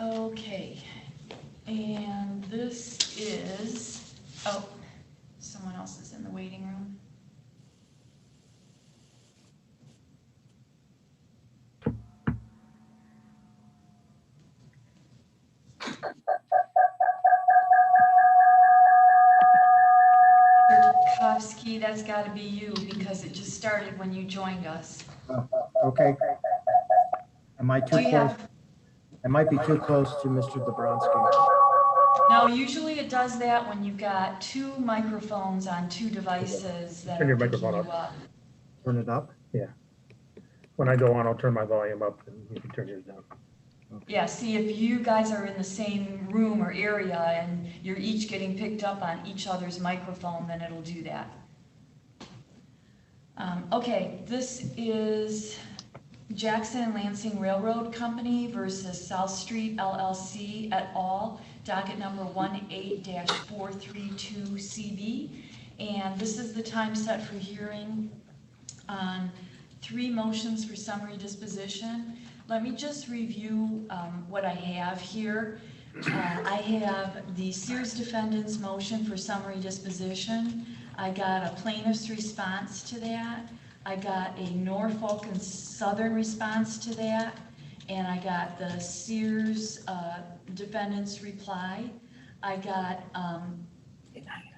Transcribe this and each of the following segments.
Okay, and this is, oh, someone else is in the waiting room. Tarkovsky, that's got to be you because it just started when you joined us. Okay. Am I too Do you close? have, I might be too close to Mr. Dabrowski. no, usually it does that when you've got two microphones on two devices that Turn are your picking microphone you up. up. Turn it up? Yeah. When I go on, I'll turn my volume up and you can turn yours down. Yeah, see, if you guys are in the same room or area and you're each getting picked up on each other's microphone, then it'll do that. Okay, this is Jackson and Lansing Railroad Company versus South Street LLC et al., docket number 18-432CB. And this is the time set for hearing on 3 motions for summary disposition. Let me just review what I have here. I have the Sears defendant's motion for summary disposition. I got a plaintiff's response to that. I got a Norfolk and Southern response to that. And I got the Sears defendant's reply. I got, I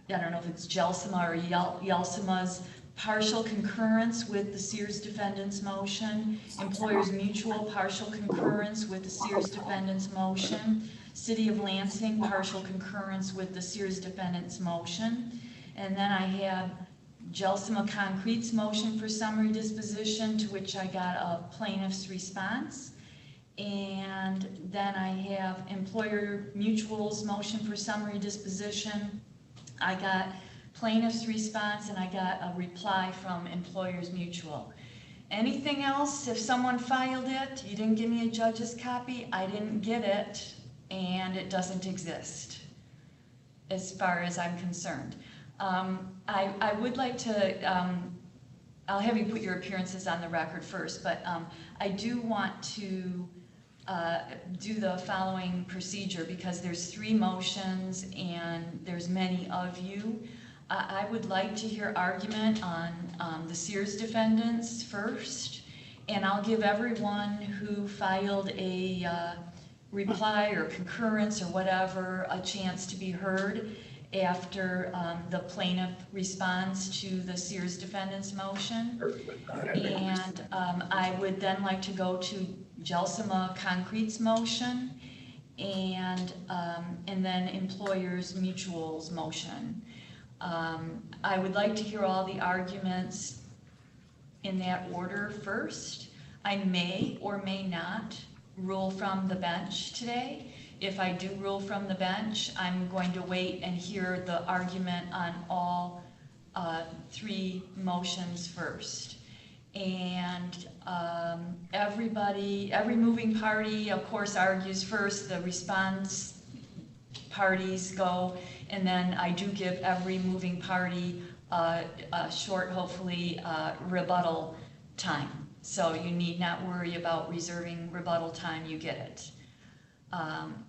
don't know if it's Gelsima or Yelsima's partial concurrence with the Sears defendant's motion, Employers Mutual partial concurrence with the Sears defendant's motion, City of Lansing partial concurrence with the Sears defendant's motion, and then I have Gelsima Concrete's motion for summary disposition, to which I got a plaintiff's response, and then I have Employer Mutual's motion for summary disposition. I got plaintiff's response, and I got a reply from Employers Mutual. Anything else? If someone filed it, you didn't give me a judge's copy, I didn't get it, and it doesn't exist, as far as I'm concerned. I would like to, I'll have you put your appearances on the record first, but I do want to do the following procedure because there's 3 motions and there's many of you. I would like to hear argument on the Sears defendants first, and I'll give everyone who filed a reply or concurrence or whatever a chance to be heard after the plaintiff responds to the Sears defendant's motion. And I would then like to go to Gelsima Concrete's motion and then Employers Mutual's motion. I would like to hear all the arguments in that order first. I may or may not rule from the bench today. If I do rule from the bench, I'm going to wait and hear the argument on all 3 motions first. And every moving party, of course, argues first. The response parties go, and then I do give every moving party a short, hopefully, rebuttal time. So you need not worry about reserving rebuttal time, you get it.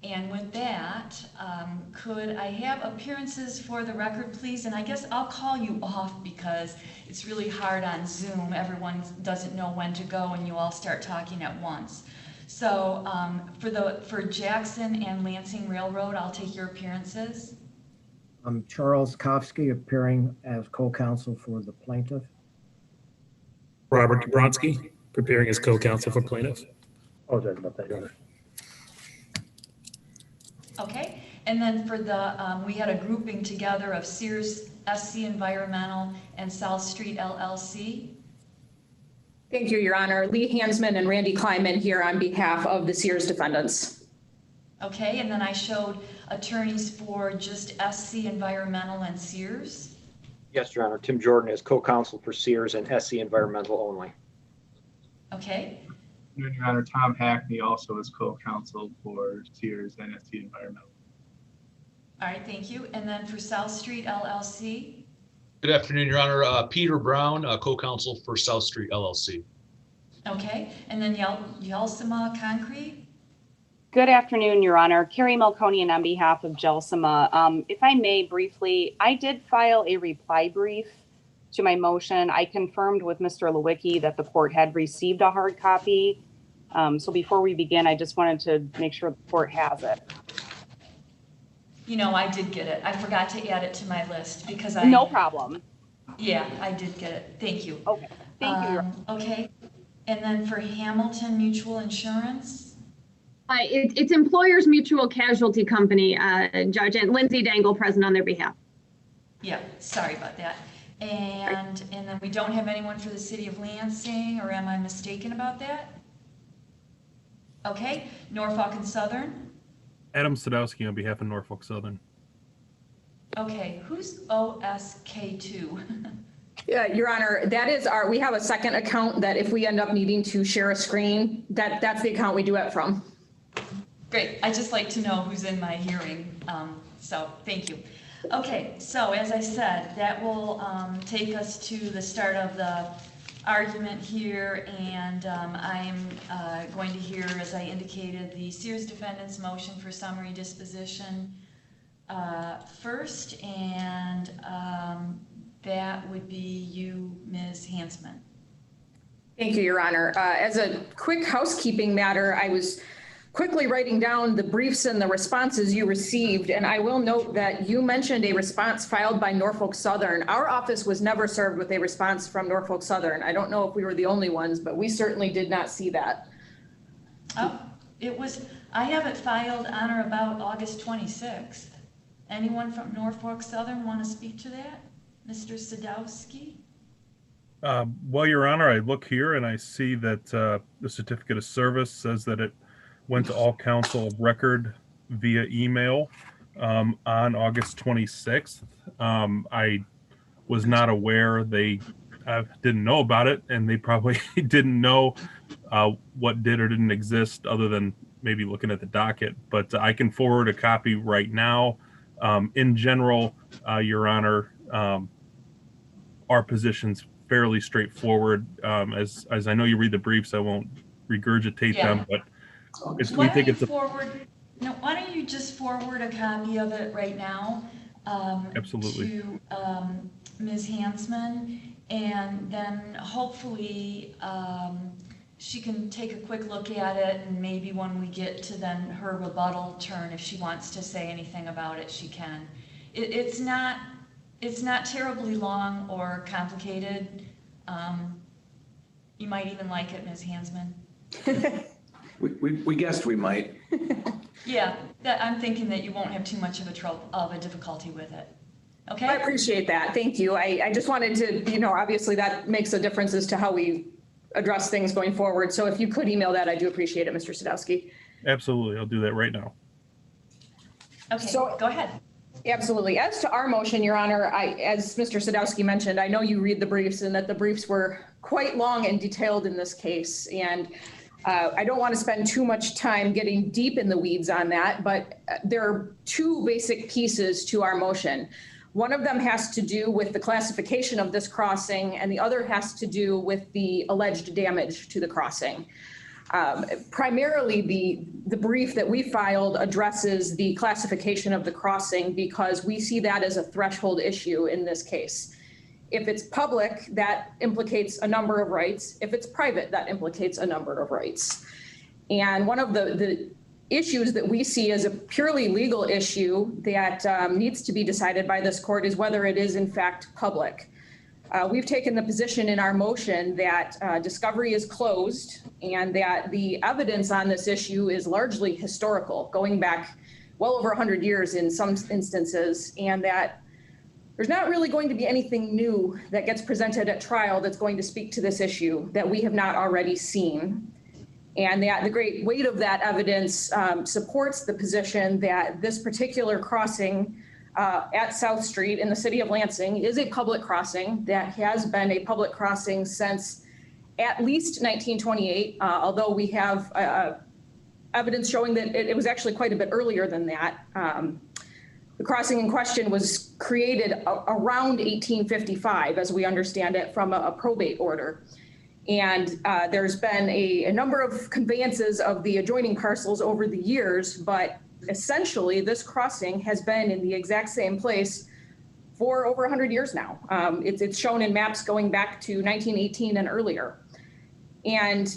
And with that, could I have appearances for the record, please? And I guess I'll call you off because it's really hard on Zoom. Everyone doesn't know when to go and you all start talking at once. So for Jackson and Lansing Railroad, I'll take your appearances. Charles Kofsky appearing as co-counsel for the plaintiff. Robert Dabrowski, preparing as co-counsel for plaintiff. Apologize about that, Your Honor. Okay, and then for the, we had a grouping together of Sears SC Environmental and South Street LLC. Thank you, Your Honor. Lee Hansman and Randy Kleiman here on behalf of the Sears defendants. Okay, and then I showed attorneys for just SC Environmental and Sears. Yes, Your Honor. Tim Jordan is co-counsel for Sears and SC Environmental only. Okay. Your Honor, Tom Hackney also is co-counsel for Sears and SC Environmental. All right, thank you. And then for South Street LLC? Good afternoon, Your Honor. Peter Brown, co-counsel for South Street LLC. Okay, and then Yelsima Concrete? Good afternoon, Your Honor. Carrie Melkonian on behalf of Gelsima. If I may briefly, I did file a reply brief to my motion. I confirmed with Mr. Lewicki that the court had received a hard copy. So before we begin, I just wanted to make sure the court has it. You know, I did get it. I forgot to add it to my list because I. No problem. Yeah, I did get it. Thank you. Okay, thank you, Your Honor. Okay, and then for Hamilton Mutual Insurance? It's Employers Mutual Casualty Company, Judge, and Lindsay Dangle present on their behalf. Yeah, sorry about that. And then we don't have anyone for the city of Lansing, or am I mistaken about that? Okay, Norfolk and Southern? Adam Sadowski on behalf of Norfolk Southern. Okay, who's OSK2? Yeah, Your Honor, that is we have a second account that if we end up needing to share a screen, that's the account we do it from. Great, I just like to know who's in my hearing, so thank you. Okay, so as I said, that will take us to the start of the argument here, and I'm going to hear, as I indicated, the Sears defendant's motion for summary disposition first, and that would be you, Ms. Hansman. Thank you, Your Honor. As a quick housekeeping matter, I was quickly writing down the briefs and the responses you received, and I will note that you mentioned a response filed by Norfolk Southern. Our office was never served with a response from Norfolk Southern. I don't know if we were the only ones, but we certainly did not see that. Oh, I have it filed on or about August 26th. Anyone from Norfolk Southern want to speak to that? Mr. Sadowski? Well, Your Honor, I look here and I see that the certificate of service says that it went to all counsel of record via email on August 26th. I was not aware. They didn't know about it, and they probably didn't know what did or didn't exist other than maybe looking at the docket. But I can forward a copy right now. In general, Your Honor, our position's fairly straightforward. As I know you read the briefs, I won't regurgitate them, but we think it's why don't you just forward a copy of it right now? Absolutely. To Ms. Hansman, and then hopefully she can take a quick look at it, and maybe when we get to then her rebuttal turn, if she wants to say anything about it, she can. It's not terribly long or complicated. You might even like it, Ms. Hansman. We guessed we might. Yeah, I'm thinking that you won't have too much of a difficulty with it. Okay? I appreciate that. Thank you. I just wanted to, obviously that makes a difference as to how we address things going forward. So if you could email that, I do appreciate it, Mr. Sadowski. Absolutely. I'll do that right now. Okay, so go ahead. Absolutely. As to our motion, Your Honor, as Mr. Sadowski mentioned, I know you read the briefs and that the briefs were quite long and detailed in this case. And I don't want to spend too much time getting deep in the weeds on that, but there are two basic pieces to our motion. One of them has to do with the classification of this crossing, and the other has to do with the alleged damage to the crossing. Primarily, the brief that we filed addresses the classification of the crossing because we see that as a threshold issue in this case. If it's public, that implicates a number of rights. If it's private, that implicates a number of rights. And one of the issues that we see as a purely legal issue that needs to be decided by this court is whether it is in fact public. We've taken the position in our motion that discovery is closed and that the evidence on this issue is largely historical, going back well over 100 years in some instances, and that there's not really going to be anything new that gets presented at trial that's going to speak to this issue that we have not already seen. And that the great weight of that evidence supports the position that this particular crossing at South Street in the city of Lansing is a public crossing that has been a public crossing since at least 1928, although we have evidence showing that it was actually quite a bit earlier than that. The crossing in question was created around 1855, as we understand it, from a probate order. And there's been a number of conveyances of the adjoining parcels over the years, but essentially this crossing has been in the exact same place for over 100 years now. It's shown in maps going back to 1918 and earlier. And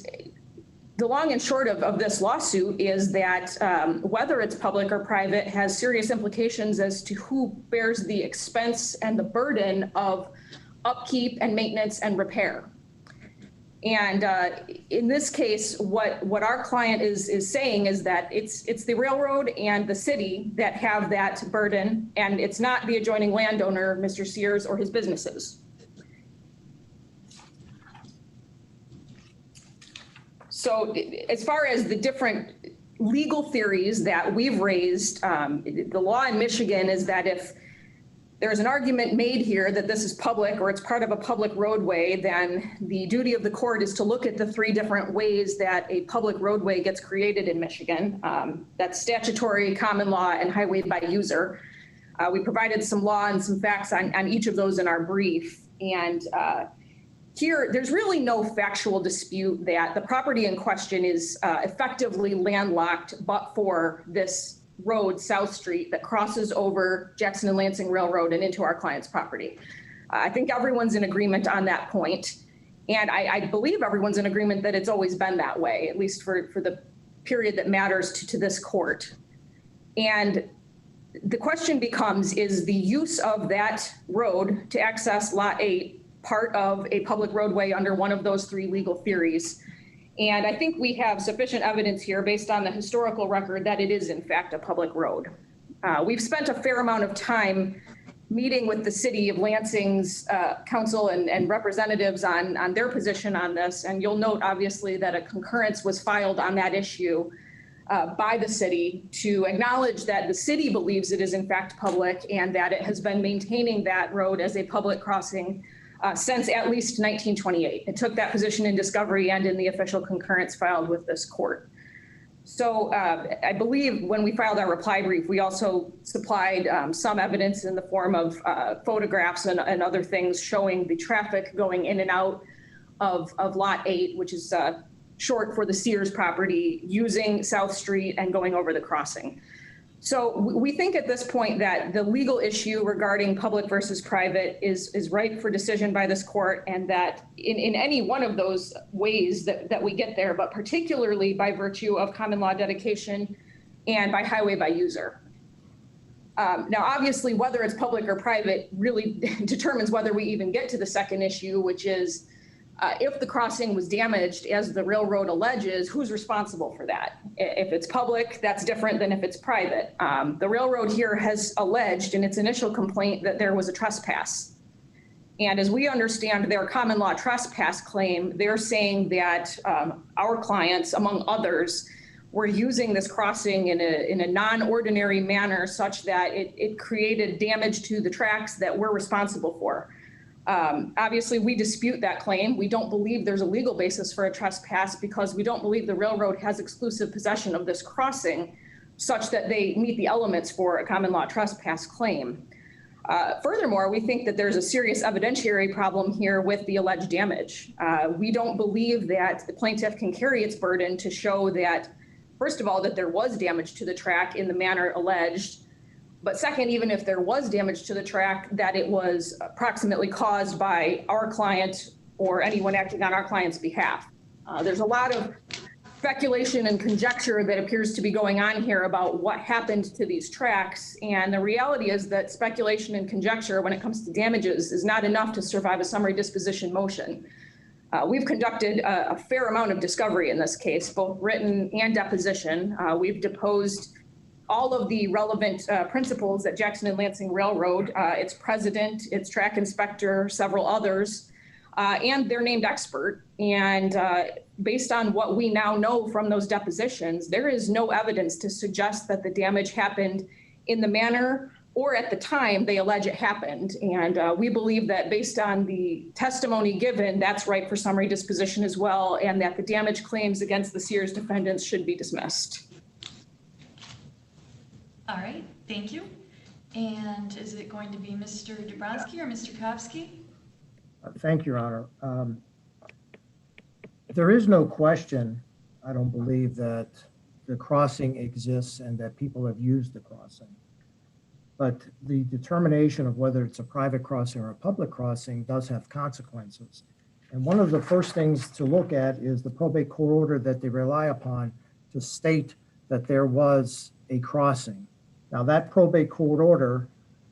the long and short of this lawsuit is that whether it's public or private has serious implications as to who bears the expense and the burden of upkeep and maintenance and repair. And in this case, what our client is saying is that it's the railroad and the city that have that burden, and it's not the adjoining landowner, Mr. Sears, or his businesses. So as far as the different legal theories that we've raised, the law in Michigan is that if there's an argument made here that this is public or it's part of a public roadway, then the duty of the court is to look at the three different ways that a public roadway gets created in Michigan. That's statutory, common law, and highway by user. We provided some law and some facts on each of those in our brief. And here, there's really no factual dispute that the property in question is effectively landlocked, but for this road, South Street, that crosses over Jackson and Lansing Railroad and into our client's property. I think everyone's in agreement on that point. And I believe everyone's in agreement that it's always been that way, at least for the period that matters to this court. And the question becomes, is the use of that road to access Lot 8 part of a public roadway under one of those three legal theories? And I think we have sufficient evidence here based on the historical record that it is in fact a public road. We've spent a fair amount of time meeting with the city of Lansing's council and representatives on their position on this. And you'll note obviously that a concurrence was filed on that issue by the city to acknowledge that the city believes it is in fact public and that it has been maintaining that road as a public crossing since at least 1928. It took that position in discovery and in the official concurrence filed with this court. So I believe when we filed our reply brief, we also supplied some evidence in the form of photographs and other things showing the traffic going in and out of Lot 8, which is short for the Sears property, using South Street and going over the crossing. So we think at this point that the legal issue regarding public versus private is ripe for decision by this court, and that in any one of those ways that we get there, but particularly by virtue of common law dedication and by highway by user. Now, obviously, whether it's public or private really determines whether we even get to the second issue, which is if the crossing was damaged, as the railroad alleges, who's responsible for that? If it's public, that's different than if it's private. The railroad here has alleged in its initial complaint that there was a trespass. And as we understand their common law trespass claim, they're saying that our clients, among others, were using this crossing in a non-ordinary manner such that it created damage to the tracks that we're responsible for. Obviously, we dispute that claim. We don't believe there's a legal basis for a trespass because we don't believe the railroad has exclusive possession of this crossing such that they meet the elements for a common law trespass claim. Furthermore, we think that there's a serious evidentiary problem here with the alleged damage. We don't believe that the plaintiff can carry its burden to show that, first of all, that there was damage to the track in the manner alleged. But second, even if there was damage to the track, that it was approximately caused by our client or anyone acting on our client's behalf. There's a lot of speculation and conjecture that appears to be going on here about what happened to these tracks. And the reality is that speculation and conjecture when it comes to damages is not enough to survive a summary disposition motion. We've conducted a fair amount of discovery in this case, both written and deposition. We've deposed all of the relevant principals at Jackson and Lansing Railroad, its president, its track inspector, several others, and their named expert. And based on what we now know from those depositions, there is no evidence to suggest that the damage happened in the manner or at the time they allege it happened. And we believe that based on the testimony given, that's right for summary disposition as well, and that the damage claims against the Sears defendants should be dismissed. All right, thank you. And is it going to be Mr. Dubronsky or Mr. Kovsky? Thank you, Your Honor. There is no question, I don't believe, that the crossing exists and that people have used the crossing. But the determination of whether it's a private crossing or a public crossing does have consequences. And one of the first things to look at is the probate court order that they rely upon to state that there was a crossing. Now, that probate court order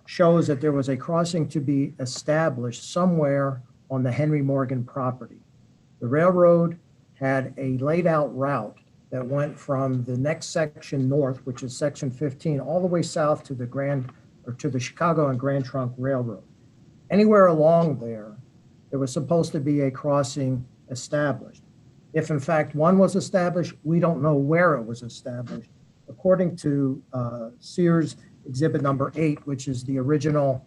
shows that there was a crossing to be established somewhere on the Henry Morgan property. The railroad had a laid out route that went from the next section north, which is section 15, all the way south to the Chicago and Grand Trunk Railroad. Anywhere along there was supposed to be a crossing established. If in fact one was established, we don't know where it was established. According to Sears Exhibit number 8, which is the original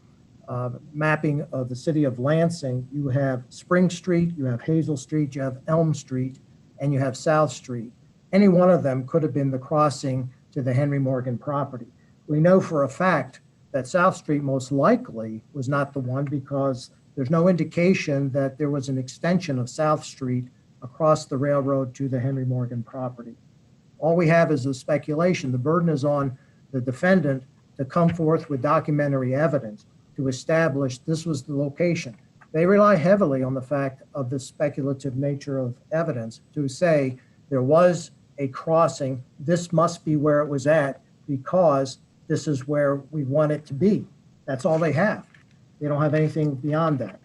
mapping of the city of Lansing, you have Spring Street, you have Hazel Street, you have Elm Street, and you have South Street. Any one of them could have been the crossing to the Henry Morgan property. We know for a fact that South Street most likely was not the one because there's no indication that there was an extension of South Street across the railroad to the Henry Morgan property. All we have is a speculation. The burden is on the defendant to come forth with documentary evidence to establish this was the location. They rely heavily on the fact of the speculative nature of evidence to say there was a crossing, this must be where it was at because this is where we want it to be. That's all they have. They don't have anything beyond that.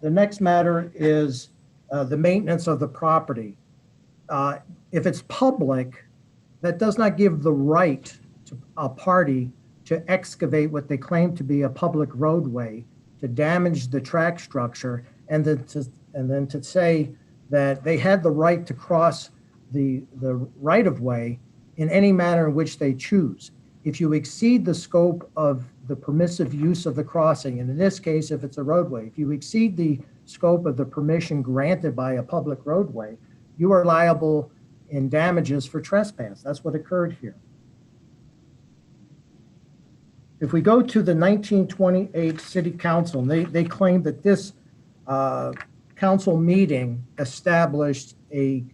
The next matter is the maintenance of the property. If it's public, that does not give the right to a party to excavate what they claim to be a public roadway, to damage the track structure, and then to say that they had the right to cross the right-of-way in any manner in which they choose. If you exceed the scope of the permissive use of the crossing, and in this case, if it's a roadway, if you exceed the scope of the permission granted by a public roadway, you are liable in damages for trespass. That's what occurred here. If we go to the 1928 City Council, they claim that this council meeting established a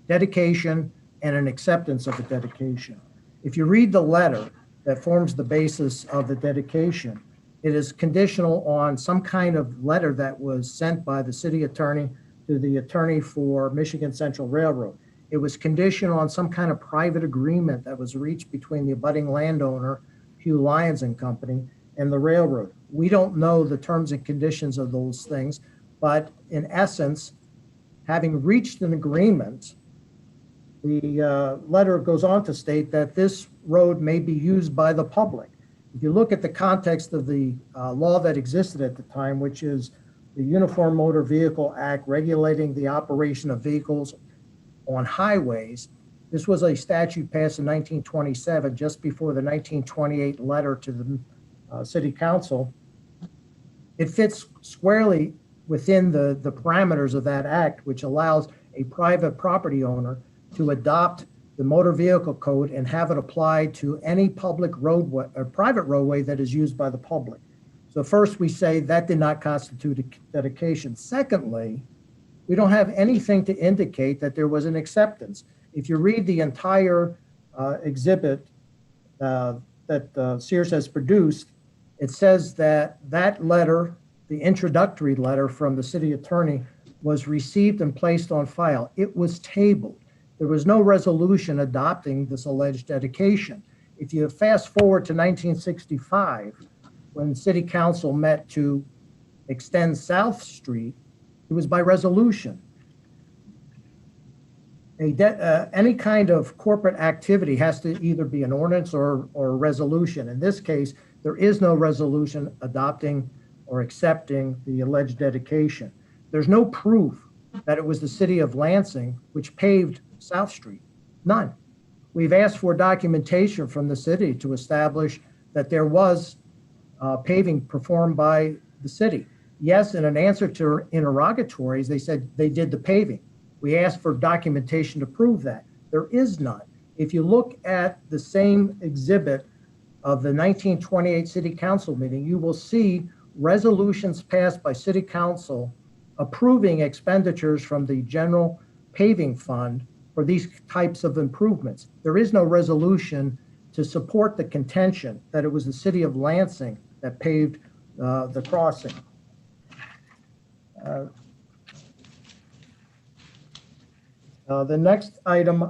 dedication and an acceptance of the dedication. If you read the letter that forms the basis of the dedication, it is conditional on some kind of letter that was sent by the city attorney to the attorney for Michigan Central Railroad. It was conditional on some kind of private agreement that was reached between the abutting landowner, Hugh Lyons and Company, and the railroad. We don't know the terms and conditions of those things, but in essence, having reached an agreement, the letter goes on to state that this road may be used by the public. If you look at the context of the law that existed at the time, which is the Uniform Motor Vehicle Act regulating the operation of vehicles on highways, this was a statute passed in 1927, just before the 1928 letter to the City Council. It fits squarely within the parameters of that act, which allows a private property owner to adopt the motor vehicle code and have it applied to any public roadway or private roadway that is used by the public. So first we say that did not constitute a dedication. Secondly, we don't have anything to indicate that there was an acceptance. If you read the entire exhibit that Sears has produced, it says that that letter, the introductory letter from the city attorney, was received and placed on file. It was tabled. There was no resolution adopting this alleged dedication. If you fast forward to 1965, when City Council met to extend South Street, it was by resolution. Any kind of corporate activity has to either be an ordinance or a resolution. In this case, there is no resolution adopting or accepting the alleged dedication. There's no proof that it was the city of Lansing which paved South Street. None. We've asked for documentation from the city to establish that there was paving performed by the city. Yes, in an answer to interrogatories, they said they did the paving. We asked for documentation to prove that. There is none. If you look at the same exhibit of the 1928 City Council meeting, you will see resolutions passed by City Council approving expenditures from the general paving fund for these types of improvements. There is no resolution to support the contention that it was the city of Lansing that paved the crossing. The next item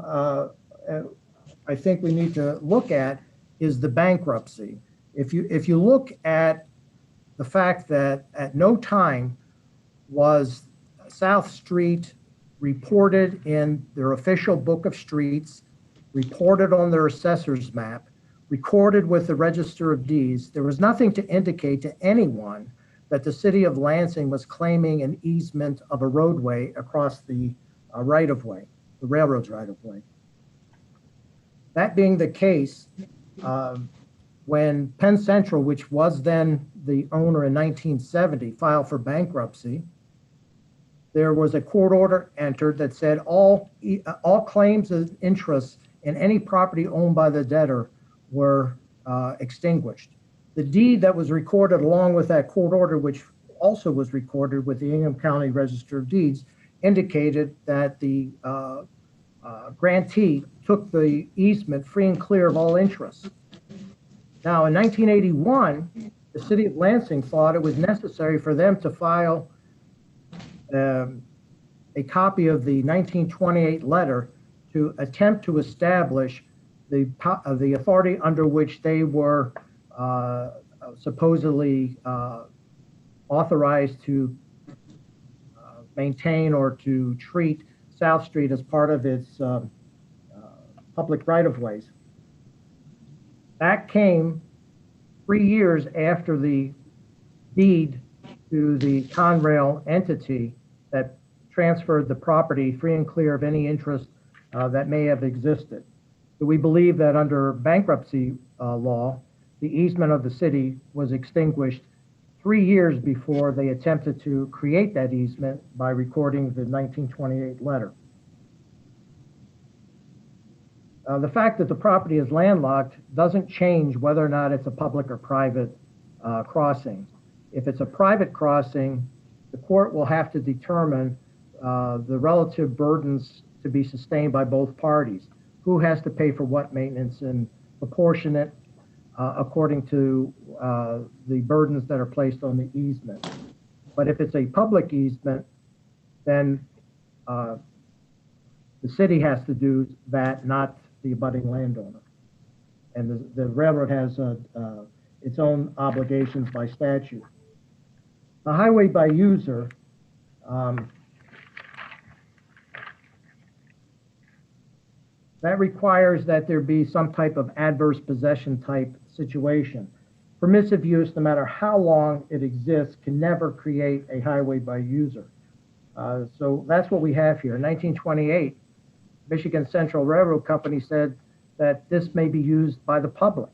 I think we need to look at is the bankruptcy. If you look at the fact that at no time was South Street reported in their official book of streets, reported on their assessor's map, recorded with the Register of Deeds, there was nothing to indicate to anyone that the city of Lansing was claiming an easement of a roadway across the right-of-way, the railroad's right-of-way. That being the case, when Penn Central, which was then the owner in 1970, filed for bankruptcy, there was a court order entered that said all claims of interest in any property owned by the debtor were extinguished. The deed that was recorded along with that court order, which also was recorded with the Ingham County Register of Deeds, indicated that the grantee took the easement free and clear of all interest. Now, in 1981, the city of Lansing thought it was necessary for them to file a copy of the 1928 letter to attempt to establish the authority under which they were supposedly authorized to maintain or to treat South Street as part of its public right-of-ways. That came 3 years after the deed to the Conrail entity that transferred the property free and clear of any interest that may have existed. So we believe that under bankruptcy law, the easement of the city was extinguished 3 years before they attempted to create that easement by recording the 1928 letter. The fact that the property is landlocked doesn't change whether or not it's a public or private crossing. If it's a private crossing, the court will have to determine the relative burdens to be sustained by both parties. Who has to pay for what maintenance and proportionate according to the burdens that are placed on the easement. But if it's a public easement, then the city has to do that, not the abutting landowner. And the railroad has its own obligations by statute. The highway by user, that requires that there be some type of adverse possession type situation. Permissive use, no matter how long it exists, can never create a highway by user. So that's what we have here. In 1928, Michigan Central Railroad Company said that this may be used by the public.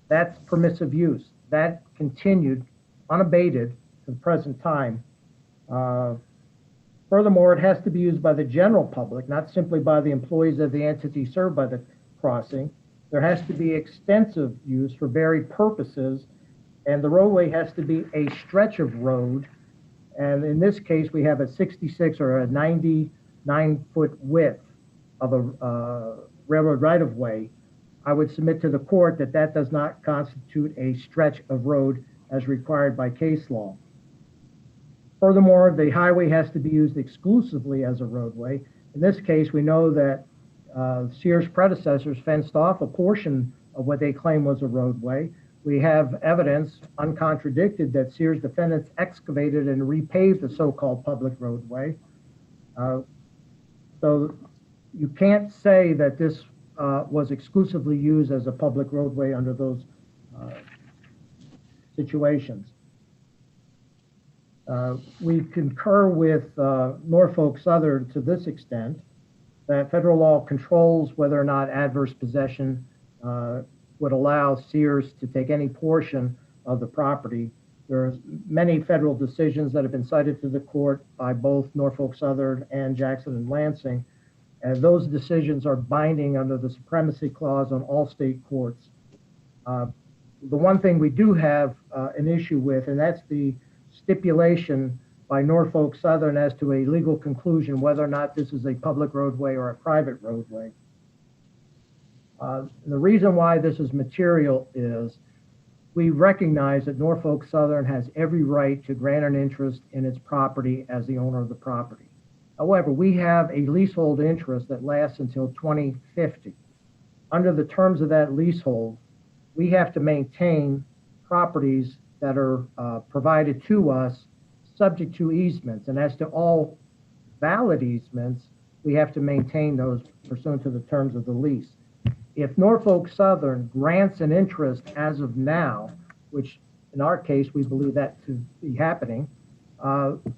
That's permissive use. That continued unabated to the present time. Furthermore, it has to be used by the general public, not simply by the employees of the entity served by the crossing. There has to be extensive use for varied purposes, and the roadway has to be a stretch of road. And in this case, we have a 66 or a 99-foot width of a railroad right-of-way. I would submit to the court that that does not constitute a stretch of road as required by case law. Furthermore, the highway has to be used exclusively as a roadway. In this case, we know that Sears' predecessors fenced off a portion of what they claim was a roadway. We have evidence, uncontradicted, that Sears' defendants excavated and repaved the so-called public roadway. So you can't say that this was exclusively used as a public roadway under those situations. We concur with Norfolk Southern to this extent, that federal law controls whether or not adverse possession would allow Sears to take any portion of the property. There are many federal decisions that have been cited to the court by both Norfolk Southern and Jackson and Lansing, and those decisions are binding under the Supremacy Clause on all state courts. The one thing we do have an issue with, and that's the stipulation by Norfolk Southern as to a legal conclusion whether or not this is a public roadway or a private roadway. The reason why this is material is we recognize that Norfolk Southern has every right to grant an interest in its property as the owner of the property. However, we have a leasehold interest that lasts until 2050. Under the terms of that leasehold, we have to maintain properties that are provided to us subject to easements. And as to all valid easements, we have to maintain those pursuant to the terms of the lease. If Norfolk Southern grants an interest as of now, which in our case, we believe that to be happening,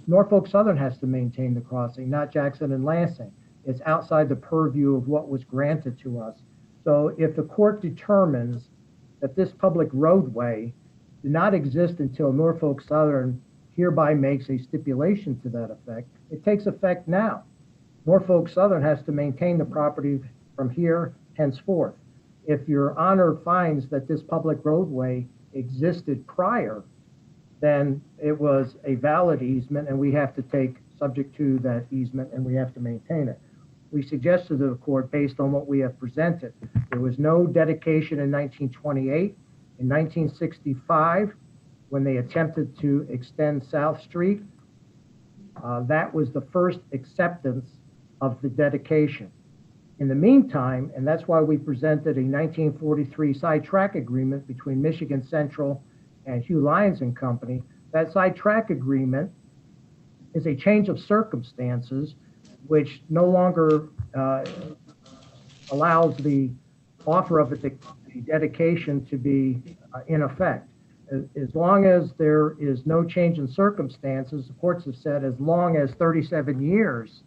Norfolk Southern has to maintain the crossing, not Jackson and Lansing. It's outside the purview of what was granted to us. So if the court determines that this public roadway did not exist until Norfolk Southern hereby makes a stipulation to that effect, it takes effect now. Norfolk Southern has to maintain the property from here henceforth. If your honor finds that this public roadway existed prior, then it was a valid easement and we have to take subject to that easement and we have to maintain it. We suggested to the court, based on what we have presented, there was no dedication in 1928. In 1965, when they attempted to extend South Street, that was the first acceptance of the dedication. In the meantime, and that's why we presented a 1943 sidetrack agreement between Michigan Central and Hugh Lyons and Company, that sidetrack agreement is a change of circumstances which no longer allows the offer of the dedication to be in effect. As long as there is no change in circumstances, the courts have said as long as 37 years,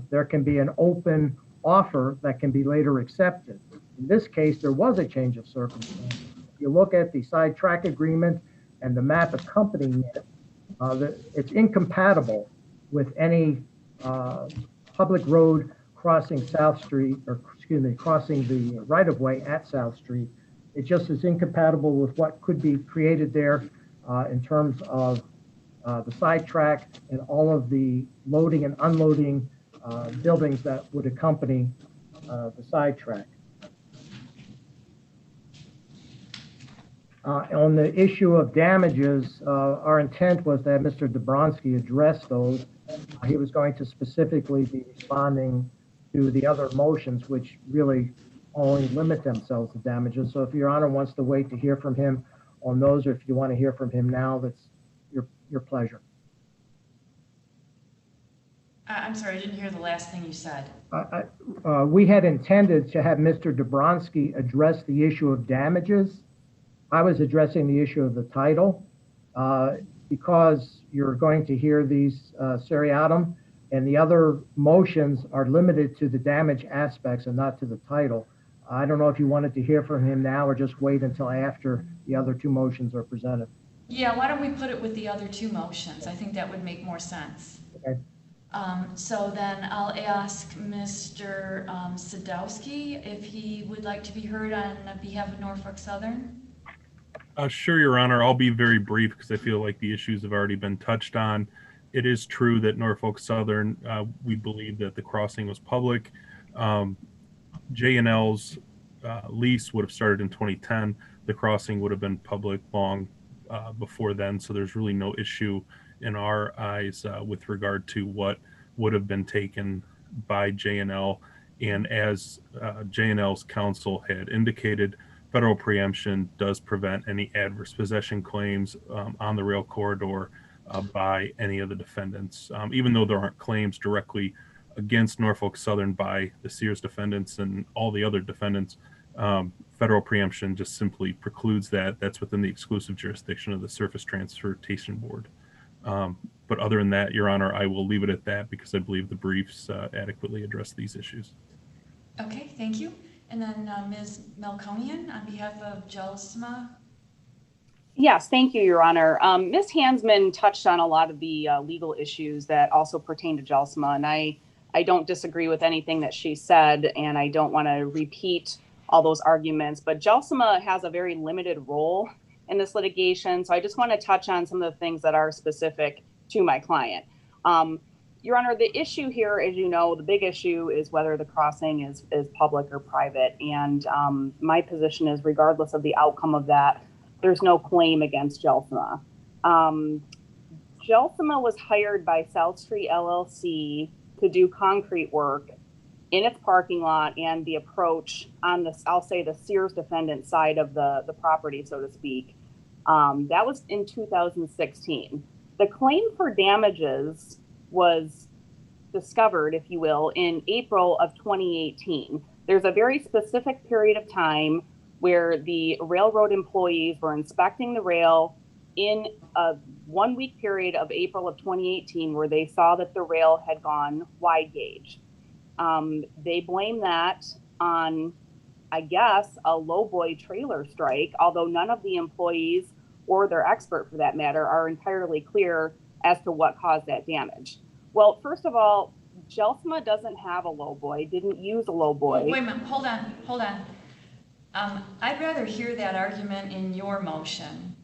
there can be an open offer that can be later accepted. In this case, there was a change of circumstances. If you look at the sidetrack agreement and the map accompanying it, it's incompatible with any public road crossing South Street, or excuse me, crossing the right-of-way at South Street. It just is incompatible with what could be created there in terms of the sidetrack and all of the loading and unloading buildings that would accompany the sidetrack. On the issue of damages, our intent was that Mr. Dobronsky address those. He was going to specifically be responding to the other motions, which really only limit themselves to damages. So if Your Honor wants to wait to hear from him on those, or if you want to hear from him now, that's your pleasure. I'm sorry, I didn't hear the last thing you said. We had intended to have Mr. Dobronsky address the issue of damages. I was addressing the issue of the title. Because you're going to hear these seriatim, and the other motions are limited to the damage aspects and not to the title. I don't know if you wanted to hear from him now or just wait until after the other two motions are presented. Yeah, why don't we put it with the other two motions? I think that would make more sense. Okay. So then I'll ask Mr. Sadowski if he would like to be heard on behalf of Norfolk Southern. Sure, Your Honor. I'll be very brief because I feel like the issues have already been touched on. It is true that Norfolk Southern, we believe that the crossing was public. J&L's lease would have started in 2010. The crossing would have been public long before then, so there's really no issue in our eyes with regard to what would have been taken by J&L. And as J&L's counsel had indicated, federal preemption does prevent any adverse possession claims on the rail corridor by any of the defendants. Even though there aren't claims directly against Norfolk Southern by the Sears defendants and all the other defendants, federal preemption just simply precludes that. That's within the exclusive jurisdiction of the Surface Transportation Board. But other than that, Your Honor, I will leave it at that because I believe the briefs adequately address these issues. Okay, thank you. And then Ms. Melkonian on behalf of JELSMA. Yes, thank you, Your Honor. Ms. Hansman touched on a lot of the legal issues that also pertain to JELSMA, and I don't disagree with anything that she said, and I don't want to repeat all those arguments, but JELSMA has a very limited role in this litigation, so I just want to touch on some of the things that are specific to my client. Your Honor, the issue here, as you know, the big issue is whether the crossing is public or private. And my position is, regardless of the outcome of that, there's no claim against Gelsima. Gelsima was hired by South Street LLC to do concrete work in its parking lot and the approach on this, I'll say the Sears defendant side of the property, so to speak. That was in 2016. The claim for damages was discovered, if you will, in April of 2018. There's a very specific period of time where the railroad employees were inspecting the rail in a 1 week period of April of 2018, where they saw that the rail had gone wide gauge. They blame that on, I guess, a lowboy trailer strike, although none of the employees or their expert for that matter are entirely clear as to what caused that damage. Well, first of all, Gelsima doesn't have a lowboy, didn't use a lowboy. Wait a minute, hold on. I'd rather hear that argument in your motion.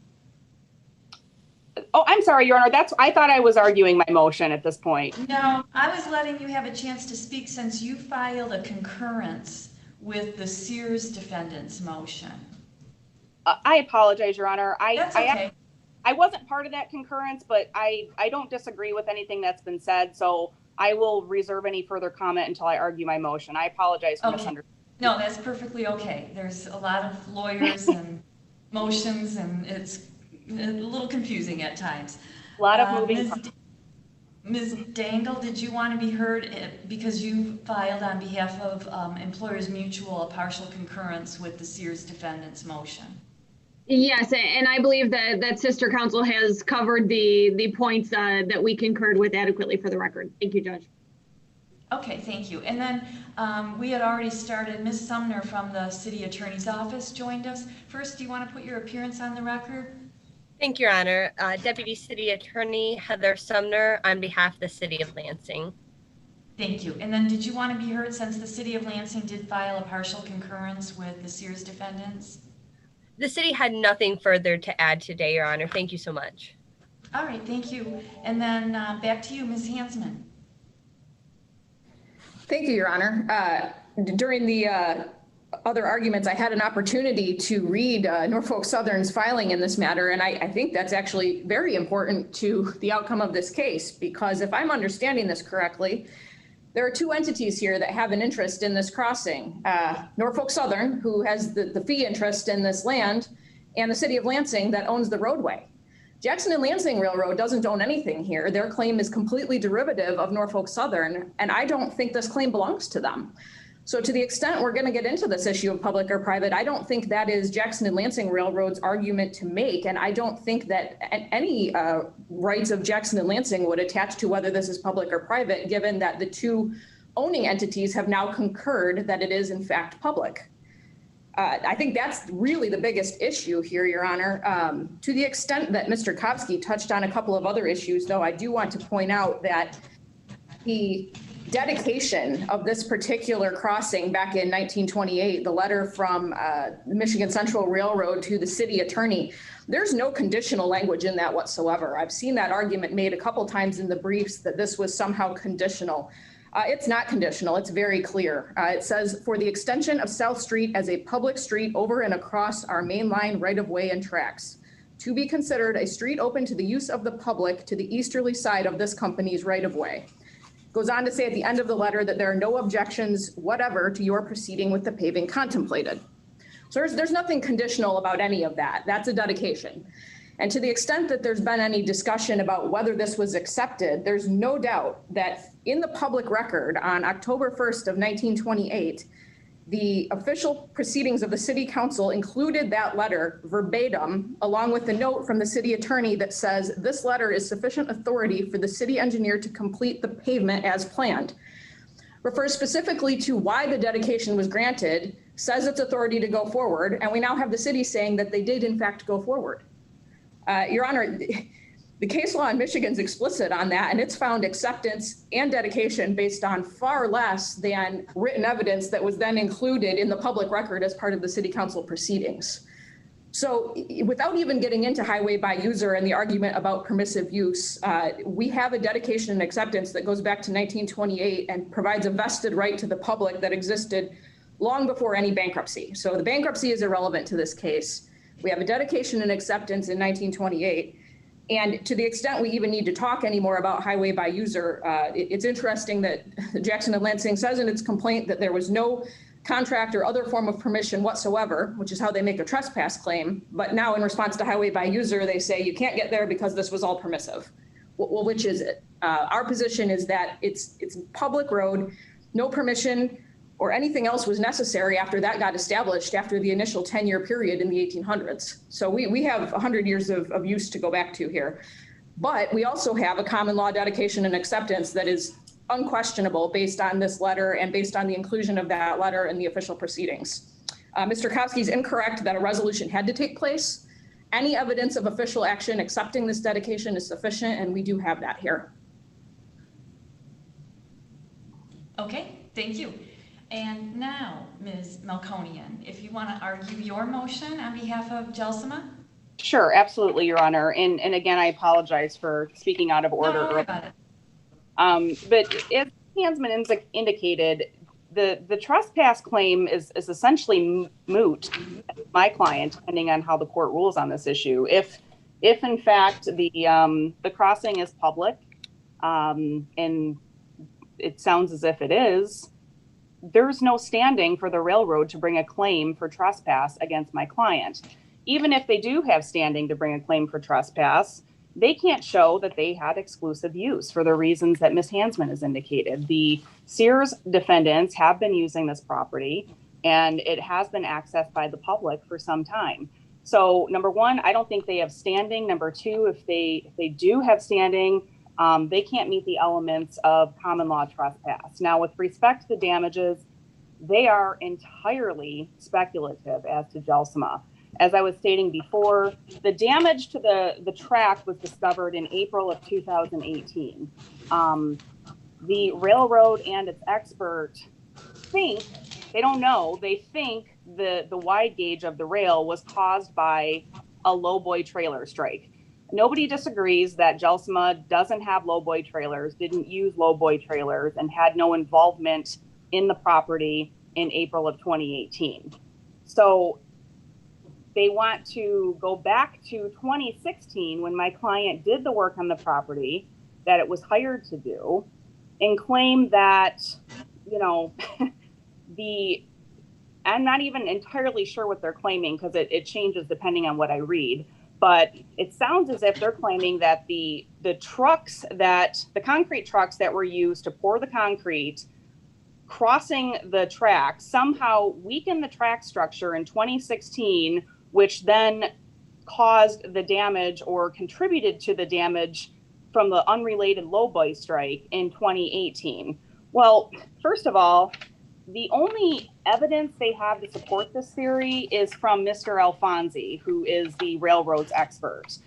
Oh, I'm sorry, Your Honor. I thought I was arguing my motion at this point. No, I was letting you have a chance to speak since you filed a concurrence with the Sears defendant's motion. I apologize, Your Honor. That's okay. I wasn't part of that concurrence, but I don't disagree with anything that's been said, so I will reserve any further comment until I argue my motion. I apologize for misunderstanding. No, that's perfectly okay. There's a lot of lawyers and motions, and it's a little confusing at times. A lot of moving. Ms. Dangle, did you want to be heard because you filed on behalf of Employers Mutual a partial concurrence with the Sears defendant's motion? Yes, and I believe that sister counsel has covered the points that we concurred with adequately for the record. Thank you, Judge. Okay, thank you. And then we had already started. Ms. Sumner from the City Attorney's Office joined us. First, do you want to put your appearance on the record? Thank you, Your Honor. Deputy City Attorney Heather Sumner on behalf of the City of Lansing. Thank you. And then did you want to be heard since the City of Lansing did file a partial concurrence with the Sears defendants? The city had nothing further to add today, Your Honor. Thank you so much. All right, thank you. And then back to you, Ms. Hansman. Thank you, Your Honor. During the other arguments, I had an opportunity to read Norfolk Southern's filing in this matter, and I think that's actually very important to the outcome of this case, because if I'm understanding this correctly, there are two entities here that have an interest in this crossing. Norfolk Southern, who has the fee interest in this land, and the City of Lansing that owns the roadway. Jackson and Lansing Railroad doesn't own anything here. Their claim is completely derivative of Norfolk Southern, and I don't think this claim belongs to them. So to the extent we're going to get into this issue of public or private, I don't think that is Jackson and Lansing Railroad's argument to make. And I don't think that any rights of Jackson and Lansing would attach to whether this is public or private, given that the two owning entities have now concurred that it is in fact public. I think that's really the biggest issue here, Your Honor. To the extent that Mr. Kopsky touched on a couple of other issues, though, I do want to point out that the dedication of this particular crossing back in 1928, the letter from Michigan Central Railroad to the city attorney, there's no conditional language in that whatsoever. I've seen that argument made a couple times in the briefs that this was somehow conditional. It's not conditional. It's very clear. It says, for the extension of South Street as a public street over and across our main line right-of-way and tracks, to be considered a street open to the use of the public to the easterly side of this company's right-of-way. Goes on to say at the end of the letter that there are no objections whatever to your proceeding with the paving contemplated. So there's nothing conditional about any of that. That's a dedication. And to the extent that there's been any discussion about whether this was accepted, there's no doubt that in the public record on October 1st of 1928, the official proceedings of the city council included that letter verbatim, along with the note from the city attorney that says this letter is sufficient authority for the city engineer to complete the pavement as planned. Refers specifically to why the dedication was granted, says it's authority to go forward, and we now have the city saying that they did in fact go forward. Your Honor, the case law in Michigan is explicit on that, and it's found acceptance and dedication based on far less than written evidence that was then included in the public record as part of the city council proceedings. So without even getting into highway by user and the argument about permissive use, we have a dedication and acceptance that goes back to 1928 and provides a vested right to the public that existed long before any bankruptcy. So the bankruptcy is irrelevant to this case. We have a dedication and acceptance in 1928. And to the extent we even need to talk anymore about highway by user, it's interesting that Jackson and Lansing says in its complaint that there was no contract or other form of permission whatsoever, which is how they make a trespass claim. But now in response to highway by user, they say you can't get there because this was all permissive. Well, which is it? Our position is that it's public road, no permission or anything else was necessary after that got established after the initial 10-year period in the 1800s. So we have 100 years of use to go back to here. But we also have a common law dedication and acceptance that is unquestionable based on this letter and based on the inclusion of that letter in the official proceedings. Mr. Kowski is incorrect that a resolution had to take place. Any evidence of official action accepting this dedication is sufficient, and we do have that here. Okay, thank you. And now, Ms. Melkonian, if you want to argue your motion on behalf of Gelsima? Sure, absolutely, Your Honor. And again, I apologize for speaking out of order. No, don't worry about it. But as Hansman indicated, the trespass claim is essentially moot, my client, depending on how the court rules on this issue. If in fact the crossing is public, and it sounds as if it is, there's no standing for the railroad to bring a claim for trespass against my client. Even if they do have standing to bring a claim for trespass, they can't show that they had exclusive use for the reasons that Ms. Hansman has indicated. The Sears defendants have been using this property, and it has been accessed by the public for some time. So number one, I don't think they have standing. Number two, if they do have standing, they can't meet the elements of common law trespass. Now, with respect to the damages, they are entirely speculative as to Gelsima. As I was stating before, the damage to the track was discovered in April of 2018. The railroad and its expert think, they don't know, they think the wide gauge of the rail was caused by a lowboy trailer strike. Nobody disagrees that Gelsima doesn't have lowboy trailers, didn't use lowboy trailers, and had no involvement in the property in April of 2018. So they want to go back to 2016 when my client did the work on the property that it was hired to do and claim that, you know, I'm not even entirely sure what they're claiming because it changes depending on what I read. But it sounds as if they're claiming that the concrete trucks that were used to pour the concrete crossing the track somehow weakened the track structure in 2016, which then caused the damage or contributed to the damage from the unrelated lowboy strike in 2018. Well, first of all, the only evidence they have to support this theory is from Mr. Alfonsi, who is the railroad's expert.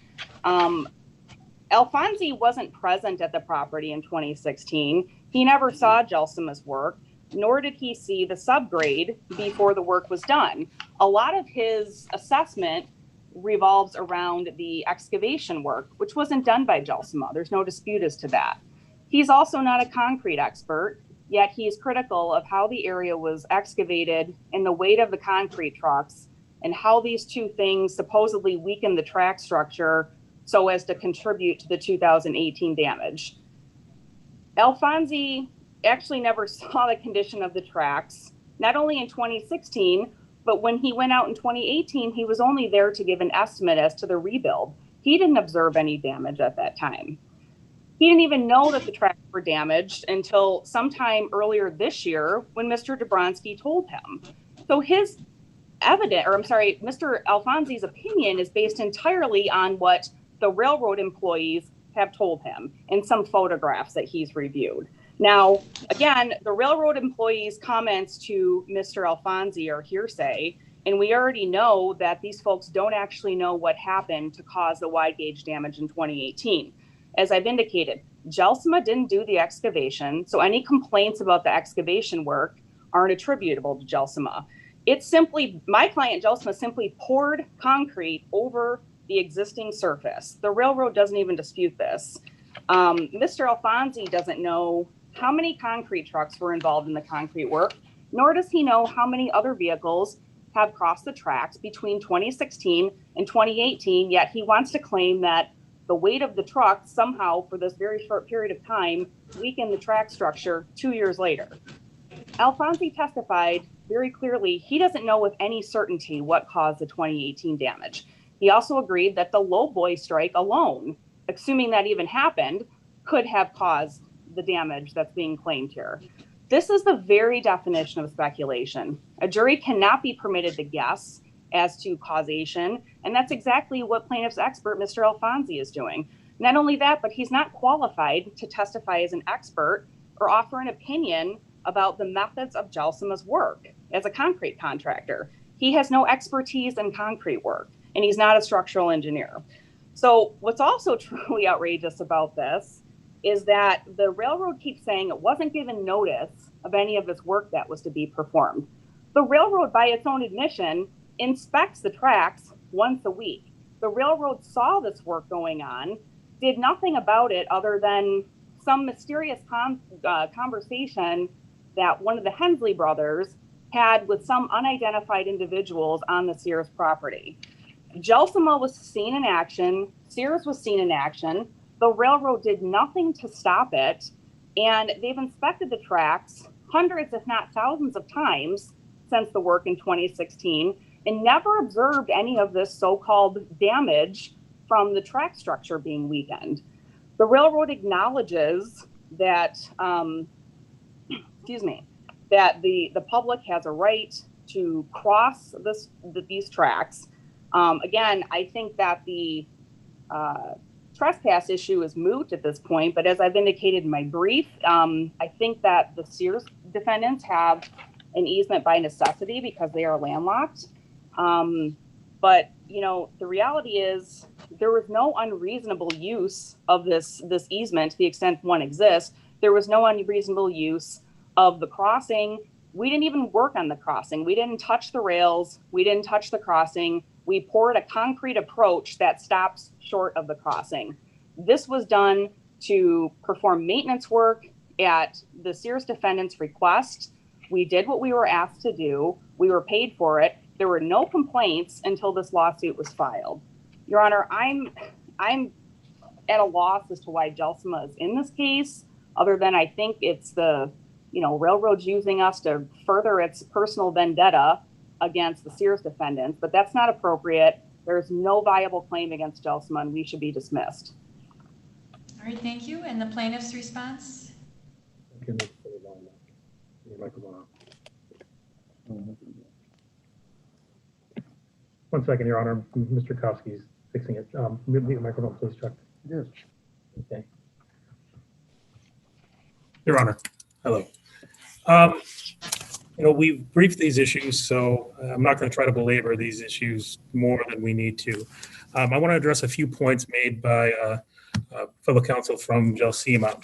Alfonsi wasn't present at the property in 2016. He never saw Gelsima's work, nor did he see the subgrade before the work was done. A lot of his assessment revolves around the excavation work, which wasn't done by Gelsima. There's no dispute as to that. He's also not a concrete expert, yet he is critical of how the area was excavated and the weight of the concrete trucks and how these two things supposedly weakened the track structure so as to contribute to the 2018 damage. Alfonsi actually never saw the condition of the tracks, not only in 2016, but when he went out in 2018, he was only there to give an estimate as to the rebuild. He didn't observe any damage at that time. He didn't even know that the tracks were damaged until sometime earlier this year when Mr. Jabronsky told him. So his Mr. Alfonsi's opinion is based entirely on what the railroad employees have told him in some photographs that he's reviewed. Now, again, the railroad employees' comments to Mr. Alfonsi are hearsay, and we already know that these folks don't actually know what happened to cause the wide gauge damage in 2018. As I've indicated, Gelsima didn't do the excavation, so any complaints about the excavation work aren't attributable to Gelsima. It's simply, my client, Jelsma, simply poured concrete over the existing surface. The railroad doesn't even dispute this. Mr. Alfonsi doesn't know how many concrete trucks were involved in the concrete work, nor does he know how many other vehicles have crossed the tracks between 2016 and 2018, yet he wants to claim that the weight of the truck somehow, for this very short period of time, weakened the track structure 2 years later. Alfonsi testified very clearly he doesn't know with any certainty what caused the 2018 damage. He also agreed that the low boy strike alone, assuming that even happened, could have caused the damage that's being claimed here. This is the very definition of speculation. A jury cannot be permitted to guess as to causation, and that's exactly what plaintiff's expert, Mr. Alfonsi, is doing. Not only that, but he's not qualified to testify as an expert or offer an opinion about the methods of Jelsma's work as a concrete contractor. He has no expertise in concrete work, and he's not a structural engineer. So what's also truly outrageous about this is that the railroad keeps saying it wasn't given notice of any of this work that was to be performed. The railroad, by its own admission, inspects the tracks once a week. The railroad saw this work going on, did nothing about it other than some mysterious conversation that one of the Hensley brothers had with some unidentified individuals on the Sears property. Jelsma was seen in action, Sears was seen in action, the railroad did nothing to stop it, and they've inspected the tracks hundreds, if not thousands of times since the work in 2016, and never observed any of this so-called damage from the track structure being weakened. The railroad acknowledges that, that the public has a right to cross these tracks. Again, I think that the trespass issue is moot at this point, but as I've indicated in my brief, I think that the Sears defendants have an easement by necessity because they are landlocked. But you know, the reality is there was no unreasonable use of this easement to the extent one exists. There was no unreasonable use of the crossing. We didn't even work on the crossing. We didn't touch the rails. We didn't touch the crossing. We poured a concrete approach that stops short of the crossing. This was done to perform maintenance work at the Sears defendants' request. We did what we were asked to do. We were paid for it. There were no complaints until this lawsuit was filed. Your Honor, I'm at a loss as to why Jelsma is in this case, other than I think it's the, railroads using us to further its personal vendetta against the Sears defendants, but that's not appropriate. There's no viable claim against Jelsma, and we should be dismissed. All right, thank you. And the plaintiff's response? One second, Your Honor. Mr. Kowski's fixing it. Mute the microphone, please, Chuck. Yes. Okay. Your Honor, hello. We've briefed these issues, so I'm not going to try to belabor these issues more than we need to. I want to address a few points made by fellow counsel from Jelsma.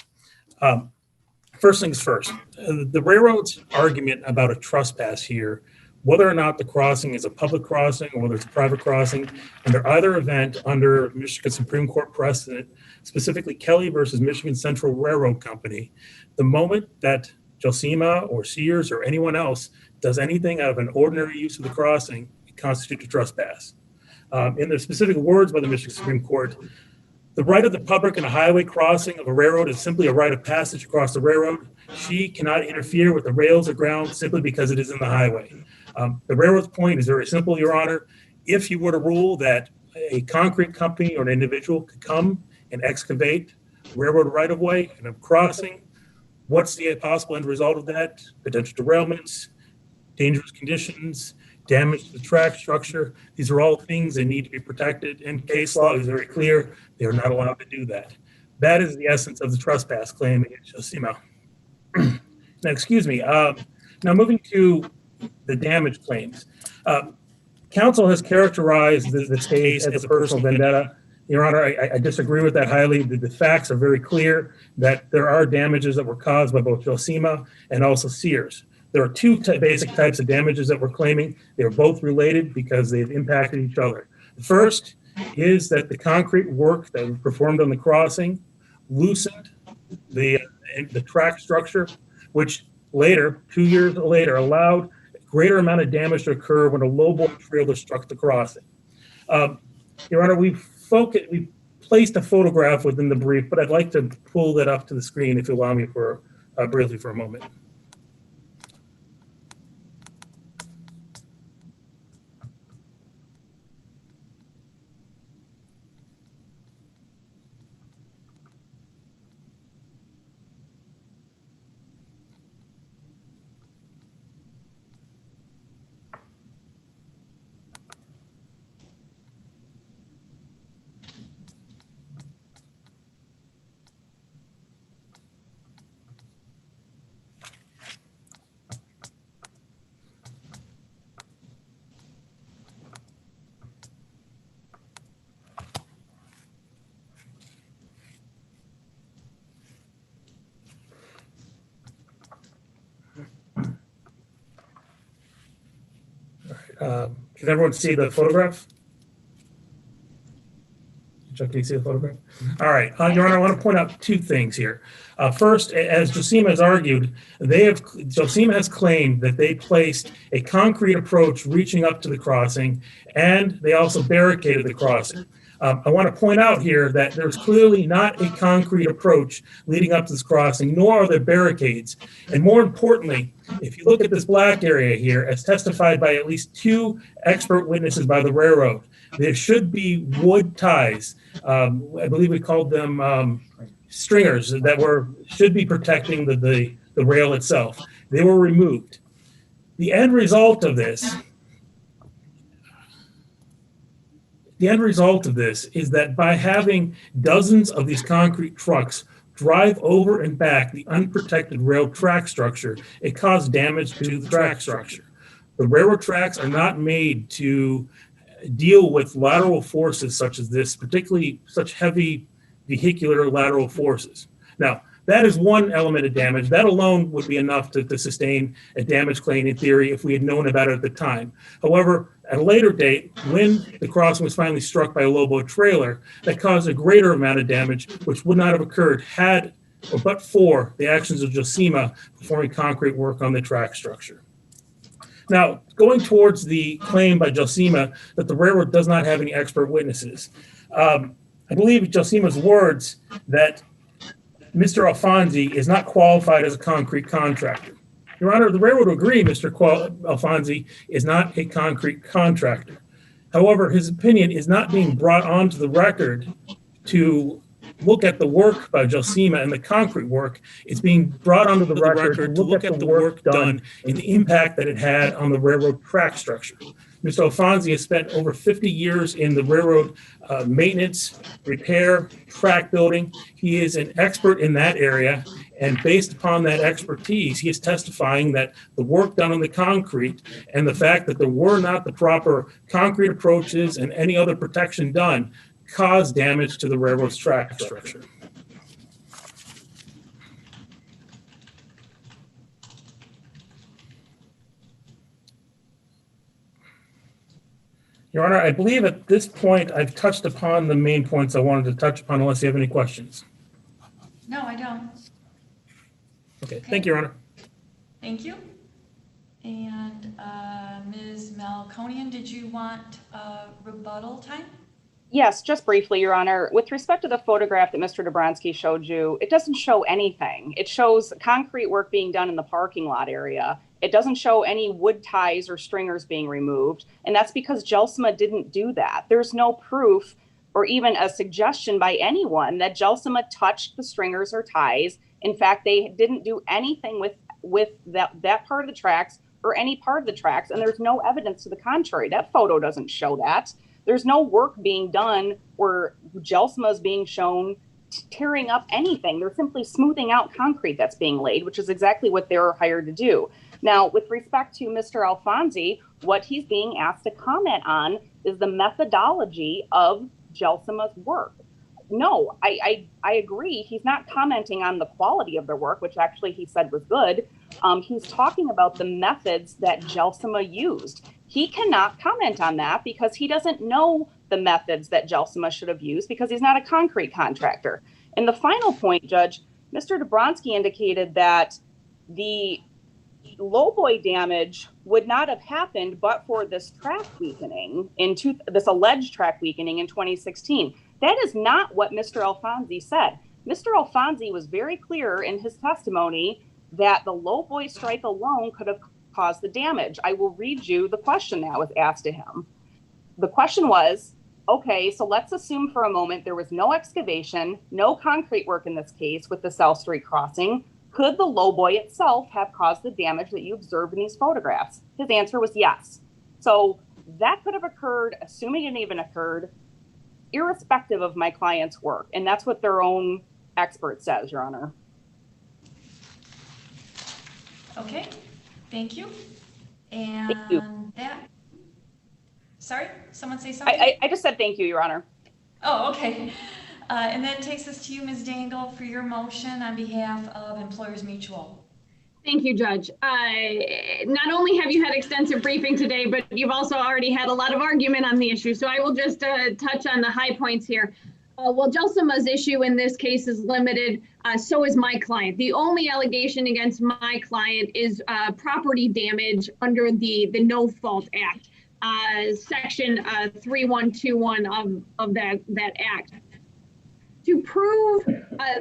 First things first, the railroad's argument about a trespass here, whether or not the crossing is a public crossing or whether it's a private crossing, under either event under Michigan Supreme Court precedent, specifically Kelly versus Michigan Central Railroad Company, the moment that Jelsma or Sears or anyone else does anything out of an ordinary use of the crossing, it constitutes a trespass. In the specific words by the Michigan Supreme Court, the right of the public in a highway crossing of a railroad is simply a right of passage across the railroad. She cannot interfere with the rails or ground simply because it is in the highway. The railroad's point is very simple, Your Honor. If you were to rule that a concrete company or an individual could come and excavate railroad right-of-way and a crossing, what's the possible end result of that? Potential derailments, dangerous conditions, damage to the track structure. These are all things that need to be protected, and case law is very clear. They are not allowed to do that. That is the essence of the trespass claim against Jelsma. Now, excuse me. Now, moving to the damage claims. Counsel has characterized this case as a personal vendetta. Your Honor, I disagree with that highly. The facts are very clear that there are damages that were caused by both Jelsma and also Sears. There are two basic types of damages that we're claiming. They're both related because they've impacted each other. The first is that the concrete work that was performed on the crossing loosened the track structure, which later, 2 years later, allowed a greater amount of damage to occur when a lowboy trailer struck the crossing. Your Honor, we placed a photograph within the brief, but I'd like to pull that up to the screen if you allow me for briefly for a moment. Can everyone see the photograph? Chuck, can you see the photograph? All right, Your Honor, I want to point out two things here. First, as Josima has argued, Josima has claimed that they placed a concrete approach reaching up to the crossing, and they also barricaded the crossing. I want to point out here that there's clearly not a concrete approach leading up to this crossing, nor are there barricades. And more importantly, if you look at this black area here, as testified by at least two expert witnesses by the railroad, there should be wood ties. I believe we called them stringers that should be protecting the rail itself. They were removed. The end result of this is that by having dozens of these concrete trucks drive over and back the unprotected rail track structure, it caused damage to the track structure. The railroad tracks are not made to deal with lateral forces such as this, particularly such heavy vehicular lateral forces. Now, that is one element of damage. That alone would be enough to sustain a damage claim in theory if we had known about it at the time. However, at a later date, when the crossing was finally struck by a lowboy trailer, that caused a greater amount of damage, which would not have occurred but for the actions of Josima performing concrete work on the track structure. Now, going towards the claim by Josima that the railroad does not have any expert witnesses, I believe Josima's words that Mr. Alfonsi is not qualified as a concrete contractor. Your Honor, the railroad would agree Mr. Alfonsi is not a concrete contractor. However, his opinion is not being brought onto the record to look at the work by Josima and the concrete work. It's being brought onto the record to look at the work done and the impact that it had on the railroad track structure. Mr. Alfonsi has spent over 50 years in the railroad maintenance, repair, track building. He is an expert in that area, and based upon that expertise, he is testifying that the work done on the concrete and the fact that there were not the proper concrete approaches and any other protection done caused damage to the railroad's track structure. Your Honor, I believe at this point I've touched upon the main points I wanted to touch upon, unless you have any questions. No, I don't. Okay. Thank you, Your Honor. Thank you. And Ms. Melkonian, did you want rebuttal time? Yes, just briefly, Your Honor. With respect to the photograph that Mr. Dobronsky showed you, it doesn't show anything. It shows concrete work being done in the parking lot area. It doesn't show any wood ties or stringers being removed, and that's because Jelsima didn't do that. There's no proof or even a suggestion by anyone that Jelsima touched the stringers or ties. In fact, they didn't do anything with that part of the tracks or any part of the tracks, and there's no evidence to the contrary. That photo doesn't show that. There's no work being done where Jelsima is being shown tearing up anything. They're simply smoothing out concrete that's being laid, which is exactly what they were hired to do. Now, with respect to Mr. Alfonsi, what he's being asked to comment on is the methodology of Jelsima's work. no, I agree. He's not commenting on the quality of their work, which actually he said was good. He's talking about the methods that Gelsima used. He cannot comment on that because he doesn't know the methods that Gelsima should have used because he's not a concrete contractor. And the final point, Judge, Mr. Dabrowski indicated that the lowboy damage would not have happened but for this track weakening this alleged track weakening in 2016. That is not what Mr. Alfonsi said. Mr. Alfonsi was very clear in his testimony that the lowboy strike alone could have caused the damage. I will read you the question that was asked to him. The question was, okay, so let's assume for a moment there was no excavation, no concrete work in this case with the South Street crossing. Could the lowboy itself have caused the damage that you observed in these photographs? His answer was yes. So that could have occurred, assuming it even occurred, irrespective of my client's work. And that's what their own expert says, Your Honor. Okay, thank you. And Thank you. that, sorry, someone say something? I just said thank you, Your Honor. Oh, okay. And that takes us to you, Ms. Dangle, for your motion on behalf of Employers Mutual. Thank you, Judge. Not only have you had extensive briefing today, but you've also already had a lot of argument on the issue. So I will just touch on the high points here. Well, Gelsima's issue in this case is limited. So is my client. The only allegation against my client is property damage under the No Fault Act, section 3121 of that act. To prove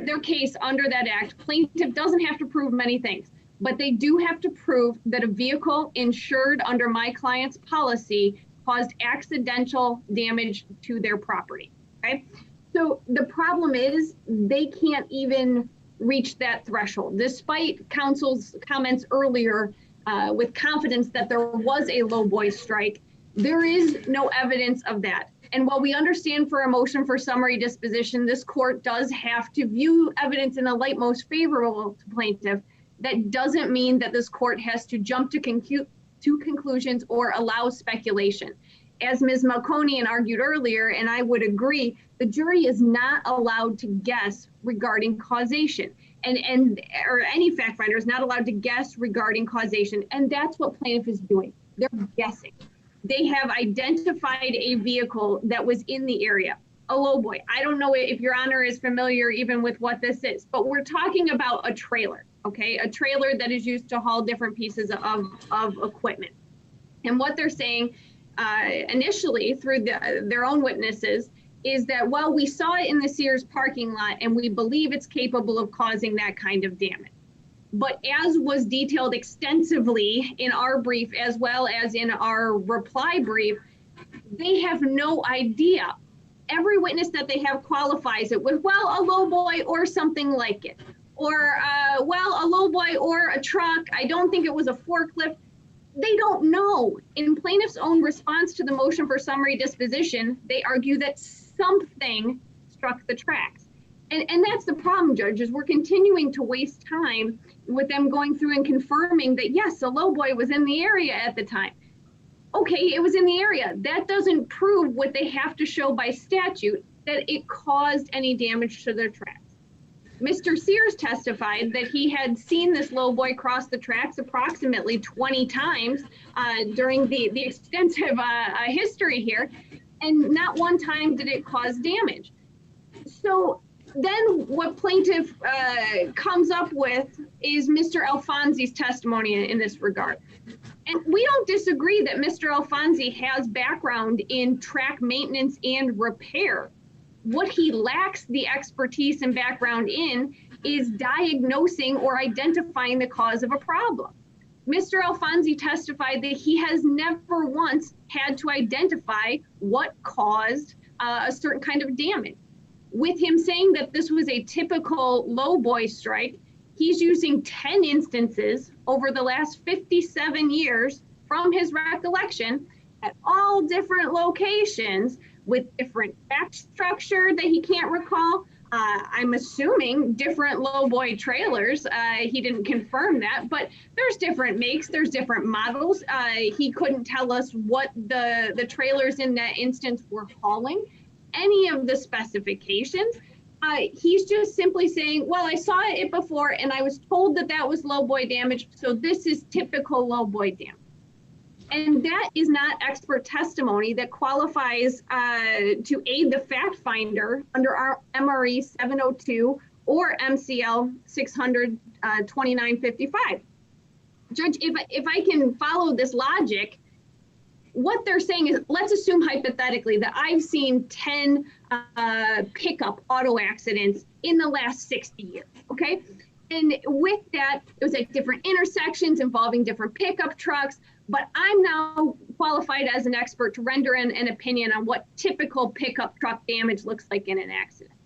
their case under that act, plaintiff doesn't have to prove many things, but they do have to prove that a vehicle insured under my client's policy caused accidental damage to their property, okay? So the problem is they can't even reach that threshold, despite counsel's comments earlier with confidence that there was a lowboy strike. There is no evidence of that. And while we understand for a motion for summary disposition, this court does have to view evidence in the light most favorable to plaintiff. That doesn't mean that this court has to jump to conclusions or allow speculation. As Ms. Malconian argued earlier, and I would agree, the jury is not allowed to guess regarding causation, or any fact finder is not allowed to guess regarding causation. And that's what plaintiff is doing. They're guessing. They have identified a vehicle that was in the area, a lowboy. I don't know if Your Honor is familiar even with what this is, but we're talking about a trailer, okay? A trailer that is used to haul different pieces of equipment. And what they're saying initially through their own witnesses is that, well, we saw it in the Sears parking lot and we believe it's capable of causing that kind of damage. But as was detailed extensively in our brief, as well as in our reply brief, they have no idea. Every witness that they have qualifies it with, well, a lowboy or something like it. Or, well, a lowboy or a truck. I don't think it was a forklift. They don't know. In plaintiff's own response to the motion for summary disposition, they argue that something struck the tracks. And that's the problem, judges. We're continuing to waste time with them going through and confirming that, yes, a lowboy was in the area at the time. Okay, it was in the area. That doesn't prove what they have to show by statute, that it caused any damage to their tracks. Mr. Sears testified that he had seen this lowboy cross the tracks approximately 20 times during the extensive history here, and not one time did it cause damage. So then what plaintiff comes up with is Mr. Alfonsi's testimony in this regard. And we don't disagree that Mr. Alfonsi has background in track maintenance and repair. What he lacks the expertise and background in is diagnosing or identifying the cause of a problem. Mr. Alfonsi testified that he has never once had to identify what caused a certain kind of damage. With him saying that this was a typical lowboy strike, he's using 10 instances over the last 57 years from his recollection at all different locations with different back structure that he can't recall. I'm assuming different lowboy trailers. He didn't confirm that, but there's different makes, there's different models. He couldn't tell us what the trailers in that instance were hauling. any of the specifications. He's just simply saying, well, I saw it before and I was told that that was low buoy damage, so this is typical low buoy damage. And that is not expert testimony that qualifies to aid the fact finder under our MRE 702 or MCL 600-2955. Judge, if I can follow this logic, what they're saying is, let's assume hypothetically that I've seen 10 pickup auto accidents in the last 60 years, okay? And with that, it was at different intersections involving different pickup trucks, but I'm now qualified as an expert to render an opinion on what typical pickup truck damage looks like in an accident.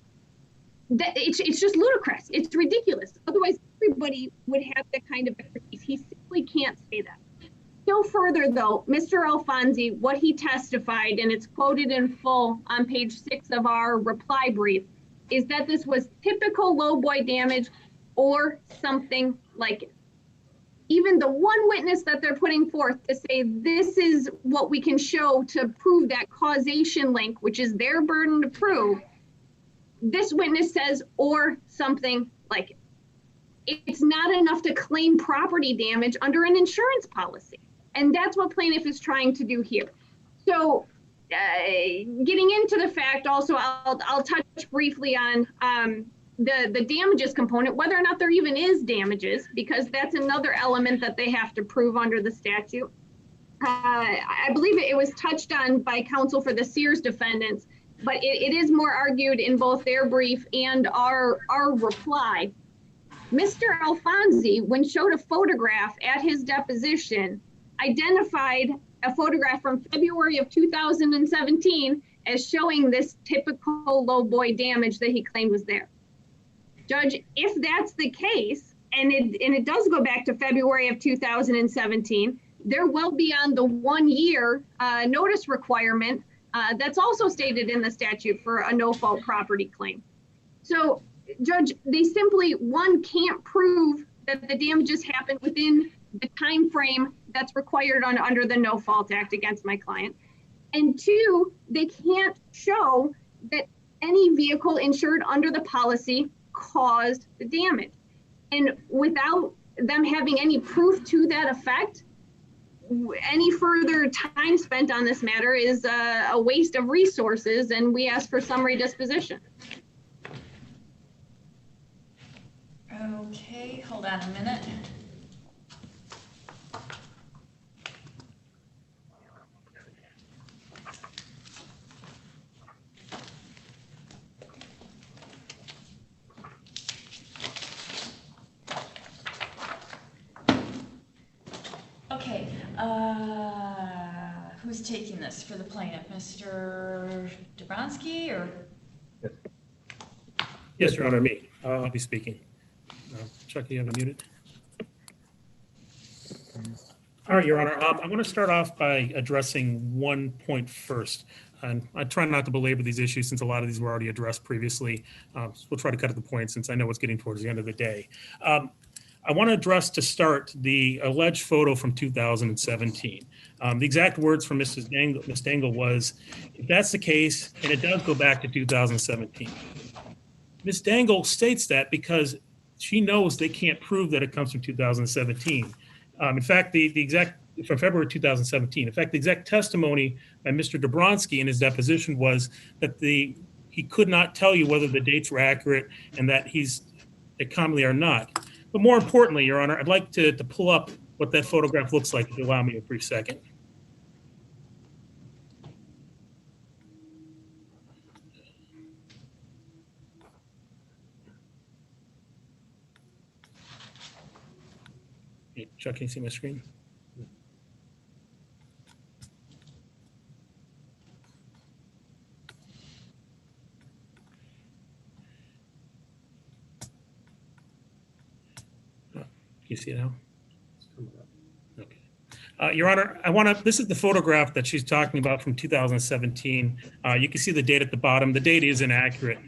It's just ludicrous. It's ridiculous. Otherwise, everybody would have that kind of expertise. He simply can't say that. Go further, though, Mr. Alfonsi, what he testified, and it's quoted in full on page 6 of our reply brief, is that this was typical low buoy damage or something like it. Even the one witness that they're putting forth to say this is what we can show to prove that causation link, which is their burden to prove, this witness says, or something like it. It's not enough to claim property damage under an insurance policy. And that's what plaintiff is trying to do here. So getting into the fact also, I'll touch briefly on the damages component, whether or not there even is damages, because that's another element that they have to prove under the statute. I believe it was touched on by counsel for the Sears defendants, but it is more argued in both their brief and our reply. Mr. Alfonsi, when showed a photograph at his deposition, identified a photograph from February of 2017 as showing this typical low buoy damage that he claimed was there. Judge, if that's the case, and it does go back to February of 2017, they're well beyond the 1 year notice requirement that's also stated in the statute for a no-fault property claim. So, Judge, they simply, one, can't prove that the damages happened within the time frame that's required under the No Fault Act against my client. And two, they can't show that any vehicle insured under the policy caused the damage. And without them having any proof to that effect, any further time spent on this matter is a waste of resources, and we ask for summary disposition. Okay, hold on a minute. Okay, who's taking this for the plaintiff? Mr. Dabrowski or? Yes. Yes, Your Honor, me. I'll be speaking. Chuck, you have it muted. All right, Your Honor, I want to start off by addressing one point first. And I try not to belabor these issues since a lot of these were already addressed previously. So we'll try to cut to the point since I know it's getting towards the end of the day. I want to address to start the alleged photo from 2017. The exact words from Ms. Dangle was, if that's the case, and it does go back to 2017. Ms. Dangle states that because she knows they can't prove that it comes from 2017. In fact, the exact, from February 2017, in fact, the exact testimony by Mr. Dabrowski in his deposition was that he could not tell you whether the dates were accurate and that they commonly are not. But more importantly, Your Honor, I'd like to pull up what that photograph looks like, if you allow me a brief second. Hey, Chuck, can you see my screen? You see it now? Okay. Your Honor, this is the photograph that she's talking about from 2017. You can see the date at the bottom. The date is inaccurate.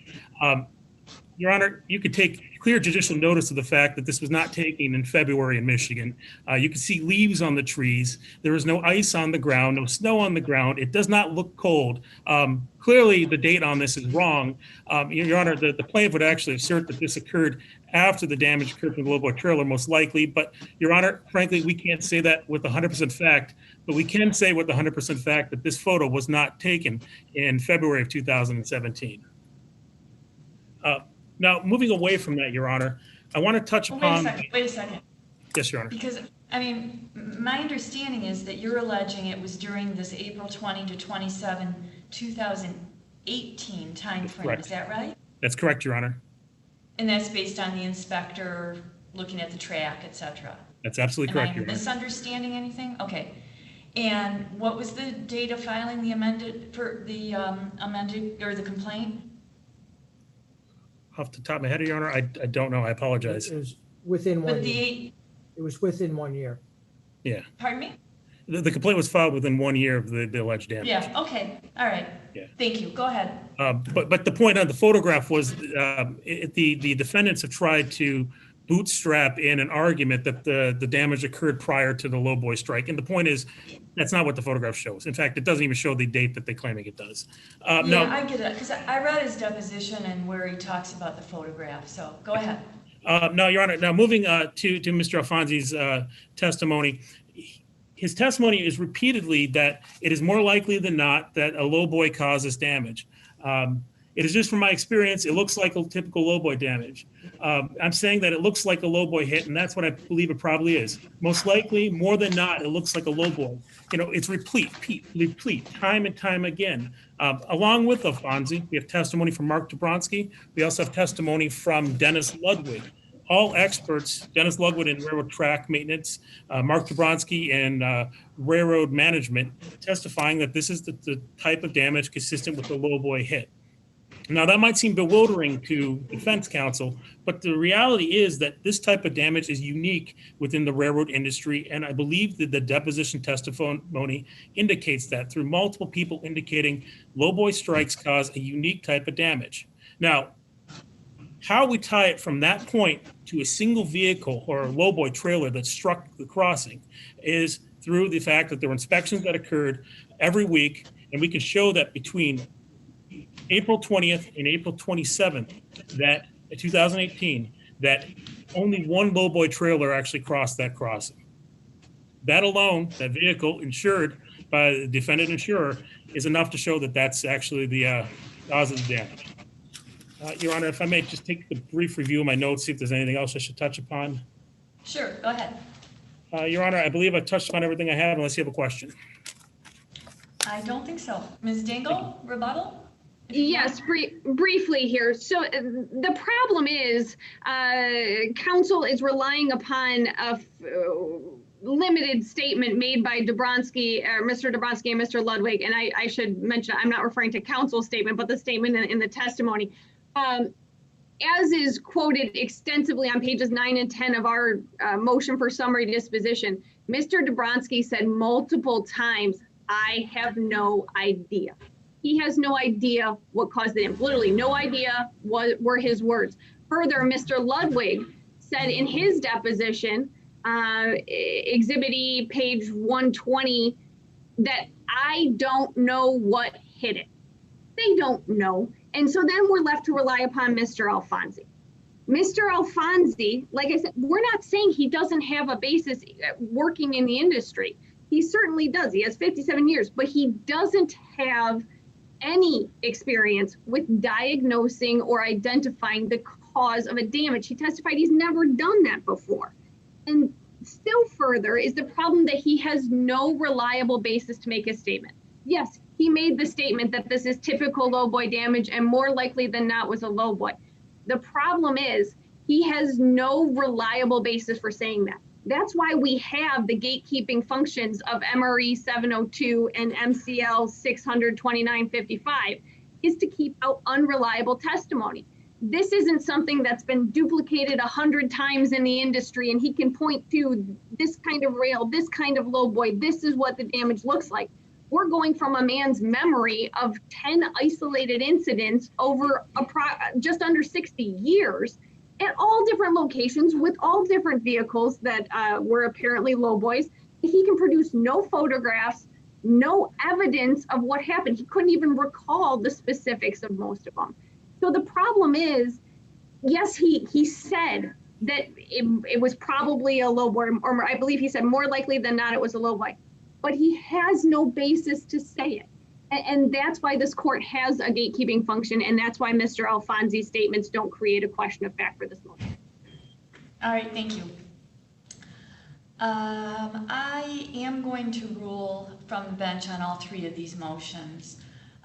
Your Honor, you could take clear judicial notice of the fact that this was not taken in February in Michigan. You can see leaves on the trees. There is no ice on the ground, no snow on the ground. It does not look cold. Clearly, the date on this is wrong. Your Honor, the plaintiff would actually assert that this occurred after the damage occurred from the lowboy trailer, most likely. But, Your Honor, frankly, we can't say that with 100% fact, but we can say with 100% fact that this photo was not taken in February of 2017. Now, moving away from that, Your Honor, I want to touch upon. Wait a second. Yes, Your Honor. Because, I mean, my understanding is that you're alleging it was during this April 20 to 27, 2018 timeframe. Correct. Is that right? That's correct, Your Honor. And that's based on the inspector looking at the track, et cetera. That's absolutely correct, Your Am I Honor. misunderstanding anything? Okay. And what was the date of filing the amended or the complaint? Off the top of my head, Your Honor, I don't know. I apologize. It was within But 1 year. It was within 1 year. Yeah. Pardon me? The complaint was filed within 1 year of the alleged damage. Yeah, okay, all right. Yeah. Thank you, go ahead. But the point on the photograph was the defendants have tried to bootstrap in an argument that the damage occurred prior to the lowboy strike. And the point is, that's not what the photograph shows. In fact, it doesn't even show the date that they're claiming it does. Yeah, No, I get it, because I read his deposition and where he talks about the photograph, so go ahead. no, Your Honor. Now, moving to Mr. Alfonsi's testimony, his testimony is repeatedly that it is more likely than not that a lowboy causes damage. It is just from my experience, it looks like a typical lowboy damage. I'm saying that it looks like a lowboy hit, and that's what I believe it probably is. Most likely, more than not, it looks like a lowboy. You know, it's replete, time and time again. Along with Alfonsi, we have testimony from Mark Dobronsky. We also have testimony from Dennis Ludwig. All experts, Dennis Ludwig in railroad track maintenance, Mark Dobronsky in railroad management, testifying that this is the type of damage consistent with the lowboy hit. Now, that might seem bewildering to defense counsel, but the reality is that this type of damage is unique within the railroad industry, and I believe that the deposition testimony indicates that through multiple people indicating lowboy strikes cause a unique type of damage. Now, how we tie it from that point to a single vehicle or a lowboy trailer that struck the crossing is through the fact that there were inspections that occurred every week, and we can show that between April 20th and April 27th, that 2018, that only one lowboy trailer actually crossed that crossing. That alone, that vehicle insured by the defendant insurer, is enough to show that that's actually the cause of the damage. Your Honor, if I may just take a brief review of my notes, see if there's anything else I should touch upon. Sure, go ahead. Your Honor, I believe I touched upon everything I have, unless you have a question. I don't think so. Ms. Dingle, rebuttal? Yes, briefly here. So the problem is counsel is relying upon a limited statement made by Dobronsky, Mr. Dobronsky and Mr. Ludwig. And I should mention, I'm not referring to counsel's statement, but the statement in the testimony. As is quoted extensively on pages 9 and 10 of our motion for summary disposition, Mr. Dobronsky said multiple times, I have no idea. He has no idea what caused the damage. Literally, no idea what were his words. Further, Mr. Ludwig said in his deposition, Exhibit E, page 120, that I don't know what hit it. They don't know. And so then we're left to rely upon Mr. Alfonsi. Mr. Alfonsi, like I said, we're not saying he doesn't have a basis working in the industry. He certainly does. He has 57 years, but he doesn't have any experience with diagnosing or identifying the cause of a damage. He testified he's never done that before. And still further is the problem that he has no reliable basis to make his statement. Yes, he made the statement that this is typical lowboy damage and more likely than not was a lowboy. The problem is he has no reliable basis for saying that. That's why we have the gatekeeping functions of MRE 702 and MCL 62955 is to keep out unreliable testimony. This isn't something that's been duplicated 100 times in the industry and he can point to this kind of rail, this kind of lowboy, this is what the damage looks like. we're going from a man's memory of 10 isolated incidents over just under 60 years at all different locations with all different vehicles that were apparently lowboys. He can produce no photographs, no evidence of what happened. He couldn't even recall the specifics of most of them. So the problem is, yes, he said that it was probably a lowboy, or I believe he said more likely than not it was a lowboy, but he has no basis to say it. And that's why this court has a gatekeeping function, and that's why Mr. Alfonsi's statements don't create a question of fact for this motion. All right, thank you. I am going to rule from the bench on all three of these motions.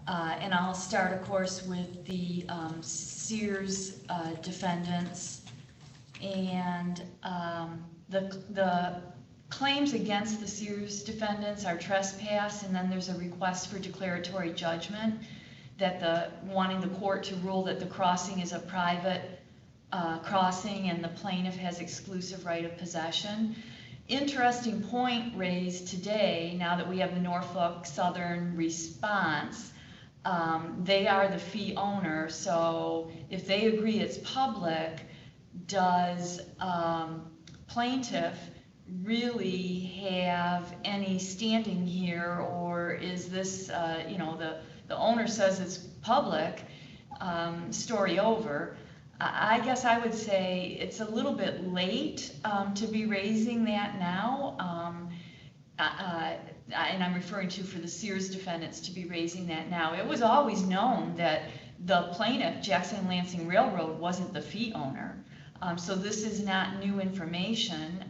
And I'll start, of course, with the Sears defendants. And the claims against the Sears defendants are trespass, and then there's a request for declaratory judgment that wanting the court to rule that the crossing is a private crossing and the plaintiff has exclusive right of possession. Interesting point raised today, now that we have the Norfolk Southern response. They are the fee owner, so if they agree it's public, does plaintiff really have any standing here, or is this, the owner says it's public, story over? I guess I would say it's a little bit late to be raising that now. And I'm referring to for the Sears defendants to be raising that now. It was always known that the plaintiff, Jackson Lansing Railroad, wasn't the fee owner. So this is not new information.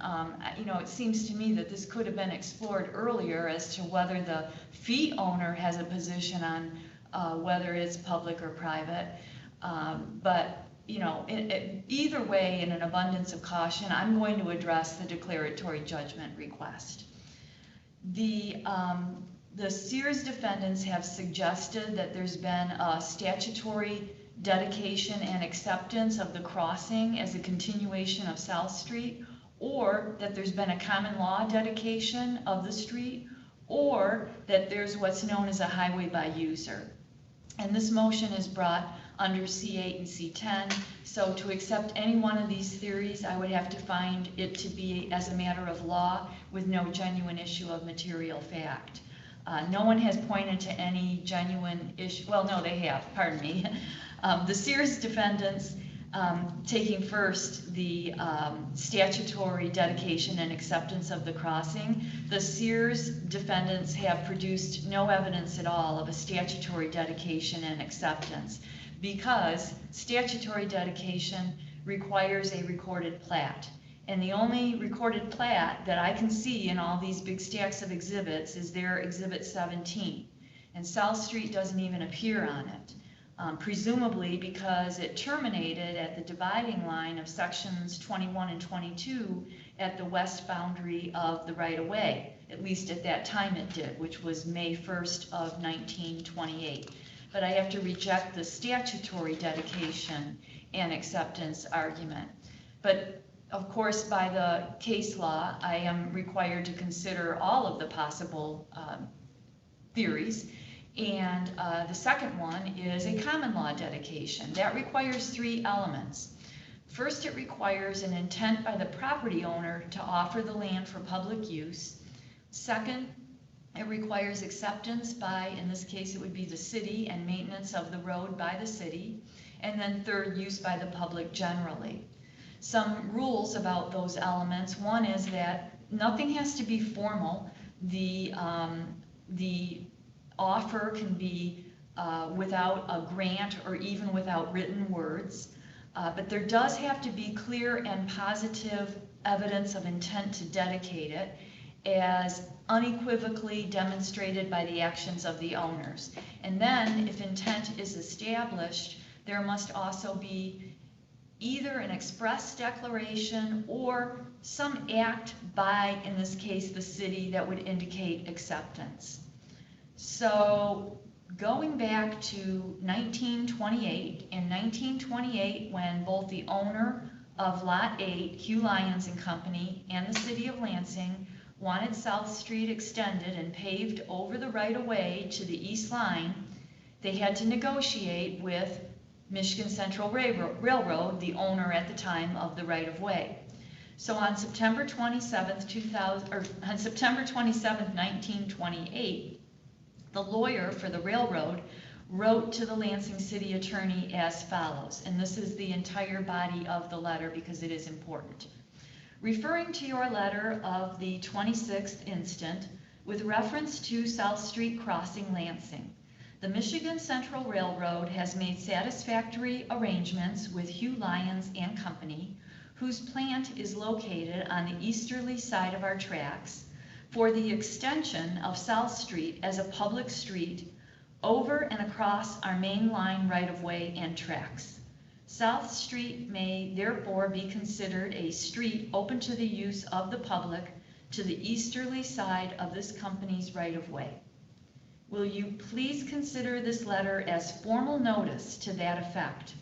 It seems to me that this could have been explored earlier as to whether the fee owner has a position on whether it's public or private. But either way, in an abundance of caution, I'm going to address the declaratory judgment request. The Sears defendants have suggested that there's been a statutory dedication and acceptance of the crossing as a continuation of South Street, or that there's been a common law dedication of the street, or that there's what's known as a highway by user. And this motion is brought under C8 and C10. So to accept any one of these theories, I would have to find it to be as a matter of law with no genuine issue of material fact. No one has pointed to any genuine issue. Well, no, they have, pardon me. The Sears defendants, taking first the statutory dedication and acceptance of the crossing, the Sears defendants have produced no evidence at all of a statutory dedication and acceptance, because statutory dedication requires a recorded plat. And the only recorded plat that I can see in all these big stacks of exhibits is their Exhibit 17. And South Street doesn't even appear on it, presumably because it terminated at the dividing line of sections 21 and 22 at the west boundary of the right-of-way. At least at that time it did, which was May 1st of 1928. But I have to reject the statutory dedication and acceptance argument. But of course, by the case law, I am required to consider all of the possible theories. And the second one is a common law dedication. That requires three elements. First, it requires an intent by the property owner to offer the land for public use. Second, it requires acceptance by, in this case, it would be the city, and maintenance of the road by the city. And then third, use by the public generally. Some rules about those elements. One is that nothing has to be formal. The offer can be without a grant or even without written words. But there does have to be clear and positive evidence of intent to dedicate it, as unequivocally demonstrated by the actions of the owners. And then, if intent is established, there must also be either an express declaration or some act by, in this case, the city that would indicate acceptance. So going back to 1928, in 1928, when both the owner of Lot 8, Hugh Lyons and Company, and the city of Lansing wanted South Street extended and paved over the right-of-way to the east line, they had to negotiate with Michigan Central Railroad, the owner at the time of the right-of-way. So on September 27th, 1928, the lawyer for the railroad wrote to the Lansing City Attorney as follows, and this is the entire body of the letter because it is important. Referring to your letter of the 26th instant, with reference to South Street Crossing, Lansing, the Michigan Central Railroad has made satisfactory arrangements with Hugh Lyons and Company, whose plant is located on the easterly side of our tracks, for the extension of South Street as a public street over and across our main line right-of-way and tracks. South Street may therefore be considered a street open to the use of the public to the easterly side of this company's right-of-way. Will you please consider this letter as formal notice to that effect?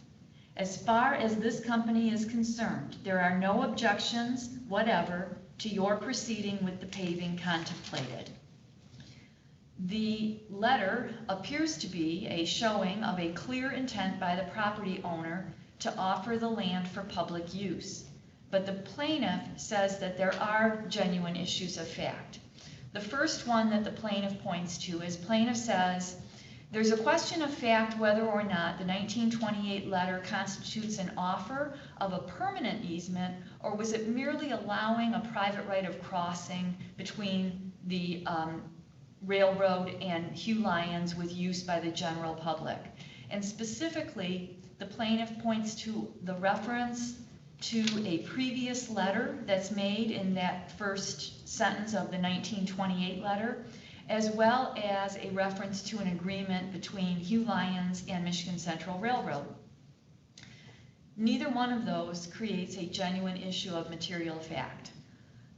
As far as this company is concerned, there are no objections whatever to your proceeding with the paving contemplated. The letter appears to be a showing of a clear intent by the property owner to offer the land for public use, but the plaintiff says that there are genuine issues of fact. The first one that the plaintiff points to is plaintiff says, there's a question of fact whether or not the 1928 letter constitutes an offer of a permanent easement, or was it merely allowing a private right of crossing between the railroad and Hugh Lyons with use by the general public. And specifically, the plaintiff points to the reference to a previous letter that's made in that first sentence of the 1928 letter, as well as a reference to an agreement between Hugh Lyons and Michigan Central Railroad. Neither one of those creates a genuine issue of material fact.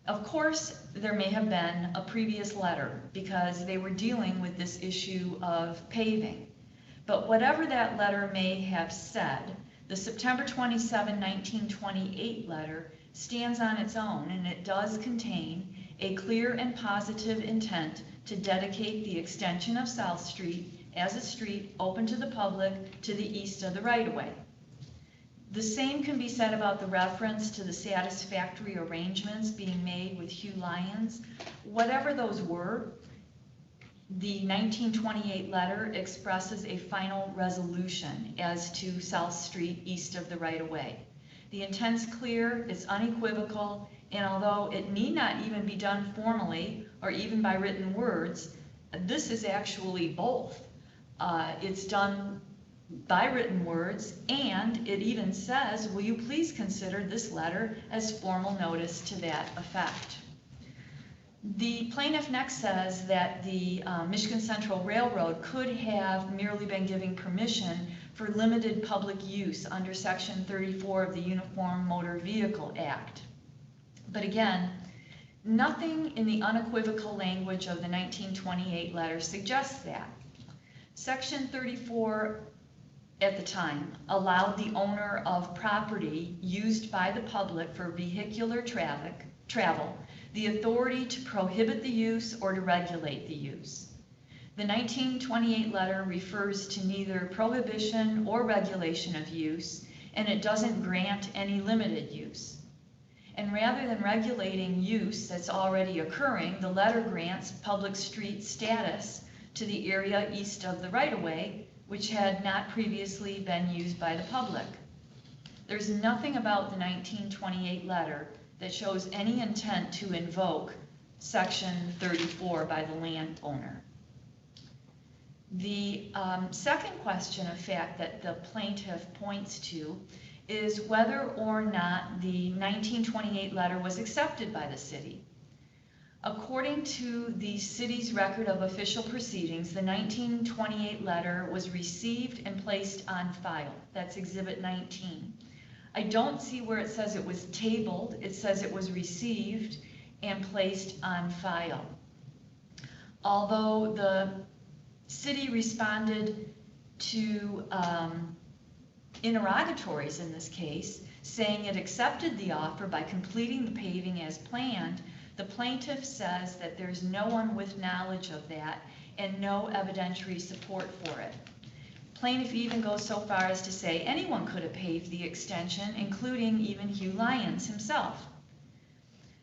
Of course, there may have been a previous letter because they were dealing with this issue of paving. But whatever that letter may have said, the September 27, 1928 letter stands on its own, and it does contain a clear and positive intent to dedicate the extension of South Street as a street open to the public to the east of the right-of-way. The same can be said about the reference to the satisfactory arrangements being made with Hugh Lyons. Whatever those were, the 1928 letter expresses a final resolution as to South Street east of the right-of-way. The intent's clear, it's unequivocal, and although it need not even be done formally or even by written words, this is actually both. It's done by written words, and it even says, will you please consider this letter as formal notice to that effect? The plaintiff next says that the Michigan Central Railroad could have merely been giving permission for limited public use under Section 34 of the Uniform Motor Vehicle Act. But again, nothing in the unequivocal language of the 1928 letter suggests that. Section 34 at the time allowed the owner of property used by the public for vehicular travel the authority to prohibit the use or to regulate the use. The 1928 letter refers to neither prohibition or regulation of use, and it doesn't grant any limited use. And rather than regulating use that's already occurring, the letter grants public street status to the area east of the right-of-way, which had not previously been used by the public. There's nothing about the 1928 letter that shows any intent to invoke Section 34 by the landowner. The second question of fact that the plaintiff points to is whether or not the 1928 letter was accepted by the city. According to the city's record of official proceedings, the 1928 letter was received and placed on file. That's Exhibit 19. I don't see where it says it was tabled. It says it was received and placed on file. Although the city responded to interrogatories in this case, saying it accepted the offer by completing the paving as planned, The plaintiff says that there's no one with knowledge of that and no evidentiary support for it. Plaintiff even goes so far as to say anyone could have paved the extension, including even Hugh Lyons himself.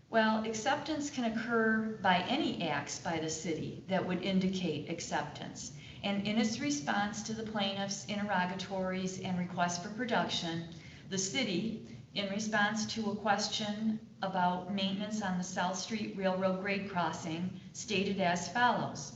Well, acceptance can occur by any acts by the city that would indicate acceptance. And in its response to the plaintiff's interrogatories and requests for production, the city, in response to a question about maintenance on the South Street Railroad grade crossing, stated as follows.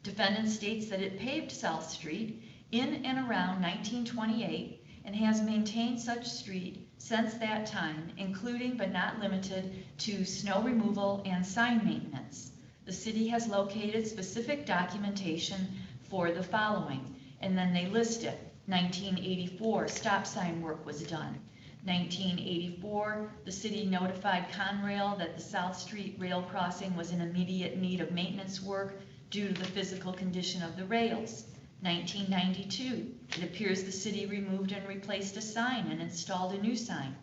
Defendant states that it paved South Street in and around 1928 and has maintained such street since that time, including but not limited to snow removal and sign maintenance. The city has located specific documentation for the following, and then they list it. 1984, stop sign work was done. 1984, the city notified Conrail that the South Street rail crossing was in immediate need of maintenance work due to the physical condition of the rails. 1992, it appears the city removed and replaced a sign and installed a new sign.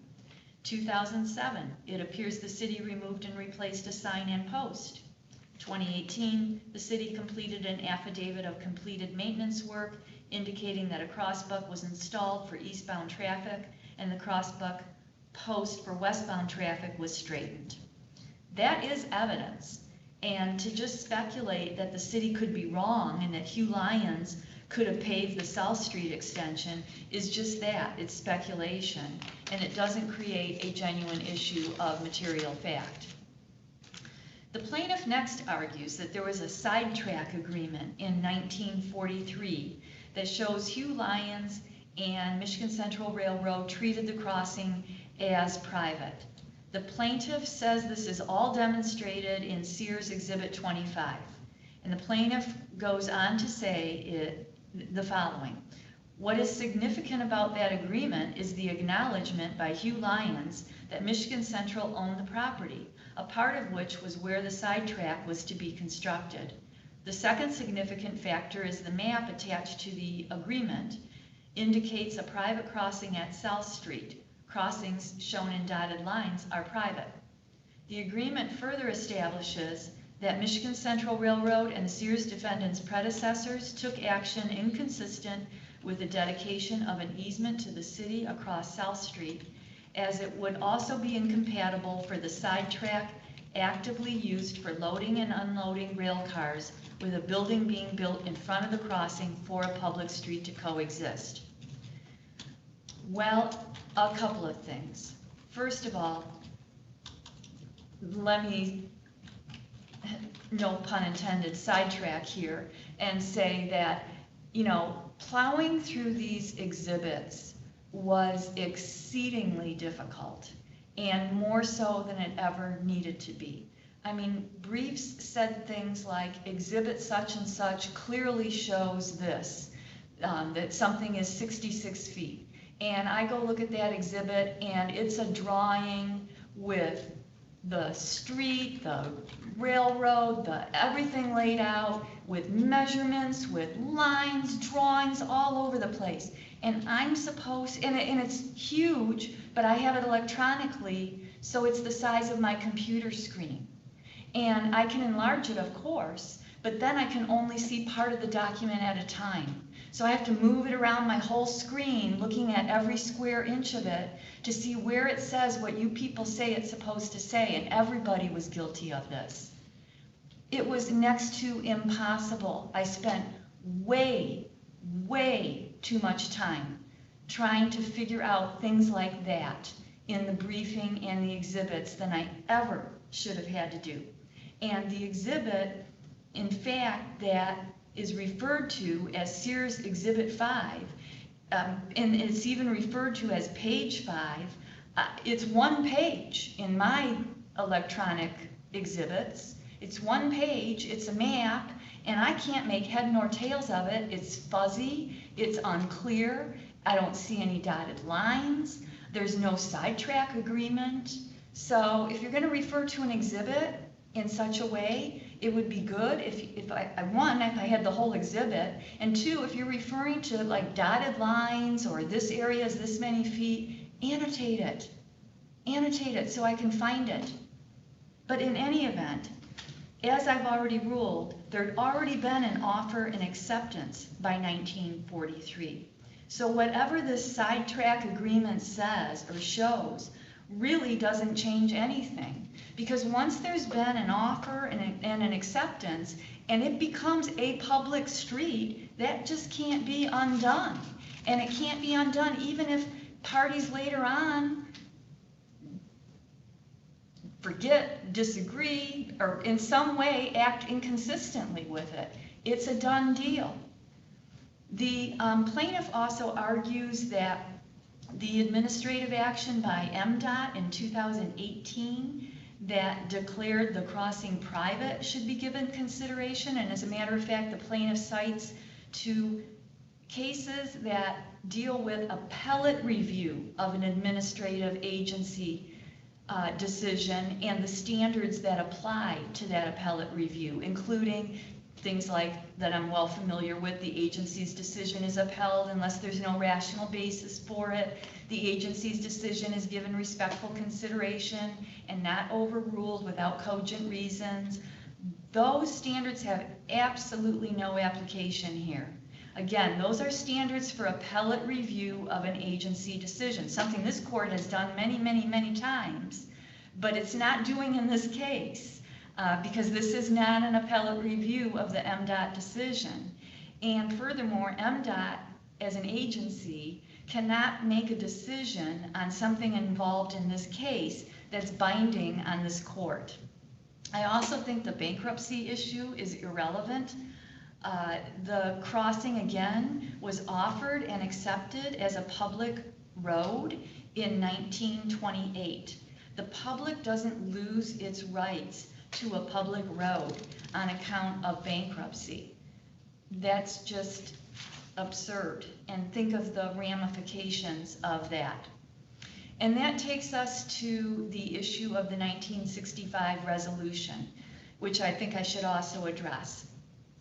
2007, it appears the city removed and replaced a sign and post. 2018, the city completed an affidavit of completed maintenance work indicating that a crossbuck was installed for eastbound traffic and the crossbuck post for westbound traffic was straightened. That is evidence. And to just speculate that the city could be wrong and that Hugh Lyons could have paved the South Street extension is just that, it's speculation, and it doesn't create a genuine issue of material fact. The plaintiff next argues that there was a sidetrack agreement in 1943 that shows Hugh Lyons and Michigan Central Railroad treated the crossing as private. The plaintiff says this is all demonstrated in Sears Exhibit 25. And the plaintiff goes on to say the following. What is significant about that agreement is the acknowledgement by Hugh Lyons that Michigan Central owned the property, a part of which was where the sidetrack was to be constructed. The second significant factor is the map attached to the agreement indicates a private crossing at South Street. Crossings shown in dotted lines are private. The agreement further establishes that Michigan Central Railroad and the Sears defendants' predecessors took action inconsistent with the dedication of an easement to the city across South Street, as it would also be incompatible for the sidetrack actively used for loading and unloading rail cars with a building being built in front of the crossing for a public street to coexist. Well, a couple of things. First of all, let me, no pun intended, sidetrack here and say that, you know, plowing through these exhibits was exceedingly difficult and more so than it ever needed to be. I mean, briefs said things like exhibit such and such clearly shows this, that something is 66 feet. And I go look at that exhibit and it's a drawing with the street, the railroad, everything laid out with measurements, with lines, drawings all over the place. And I'm supposed, and it's huge, but I have it electronically, so it's the size of my computer screen. And I can enlarge it, of course, but then I can only see part of the document at a time. So I have to move it around my whole screen, looking at every square inch of it to see where it says what you people say it's supposed to say, and everybody was guilty of this. It was next to impossible. I spent way, way too much time trying to figure out things like that in the briefing and the exhibits than I ever should have had to do. And the exhibit, in fact, that is referred to as Sears Exhibit 5, and it's even referred to as page 5. It's one page in my electronic exhibits. It's one page, it's a map, and I can't make head nor tails of it. It's fuzzy, it's unclear, I don't see any dotted lines, there's no sidetrack agreement. So if you're going to refer to an exhibit in such a way, it would be good if I had the whole exhibit, and two, if you're referring to like dotted lines or this area is this many feet, annotate it so I can find it. But in any event, as I've already ruled, there'd already been an offer and acceptance by 1943. So whatever this sidetrack agreement says or shows really doesn't change anything. Because once there's been an offer and an acceptance, and it becomes a public street, that just can't be undone. And it can't be undone even if parties later on forget, disagree, or in some way act inconsistently with it. It's a done deal. The plaintiff also argues that the administrative action by MDOT in 2018 that declared the crossing private should be given consideration. And as a matter of fact, the plaintiff cites two cases that deal with appellate review of an administrative agency decision and the standards that apply to that appellate review, including things like that I'm well familiar with. The agency's decision is upheld unless there's no rational basis for it. The agency's decision is given respectful consideration and not overruled without cogent reasons. Those standards have absolutely no application here. Again, those are standards for appellate review of an agency decision, something this court has done many, many, many times, but it's not doing in this case because this is not an appellate review of the MDOT decision. And furthermore, MDOT as an agency cannot make a decision on something involved in this case that's binding on this court. I also think the bankruptcy issue is irrelevant. The crossing, again, was offered and accepted as a public road in 1928. The public doesn't lose its rights to a public road on account of bankruptcy. That's just absurd, and think of the ramifications of that. And that takes us to the issue of the 1965 resolution, which I think I should also address.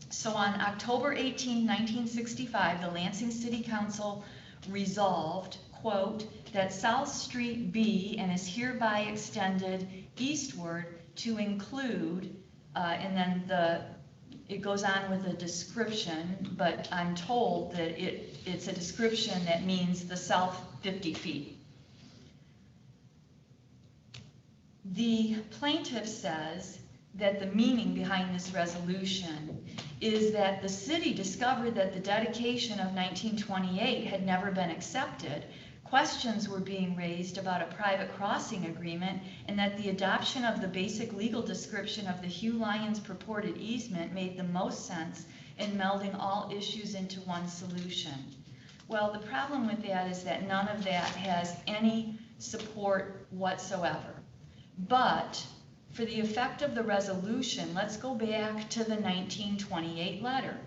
So on October 18, 1965, the Lansing City Council resolved, quote, that South Street be and is hereby extended eastward to include, and then it goes on with a description, but I'm told that it's a description that means the south 50 feet. The plaintiff says that the meaning behind this resolution is that the city discovered that the dedication of 1928 had never been accepted. Questions were being raised about a private crossing agreement, and that the adoption of the basic legal description of the Hugh Lyons purported easement made the most sense in melding all issues into one solution. Well, the problem with that is that none of that has any support whatsoever. But for the effect of the resolution, let's go back to the 1928 letter.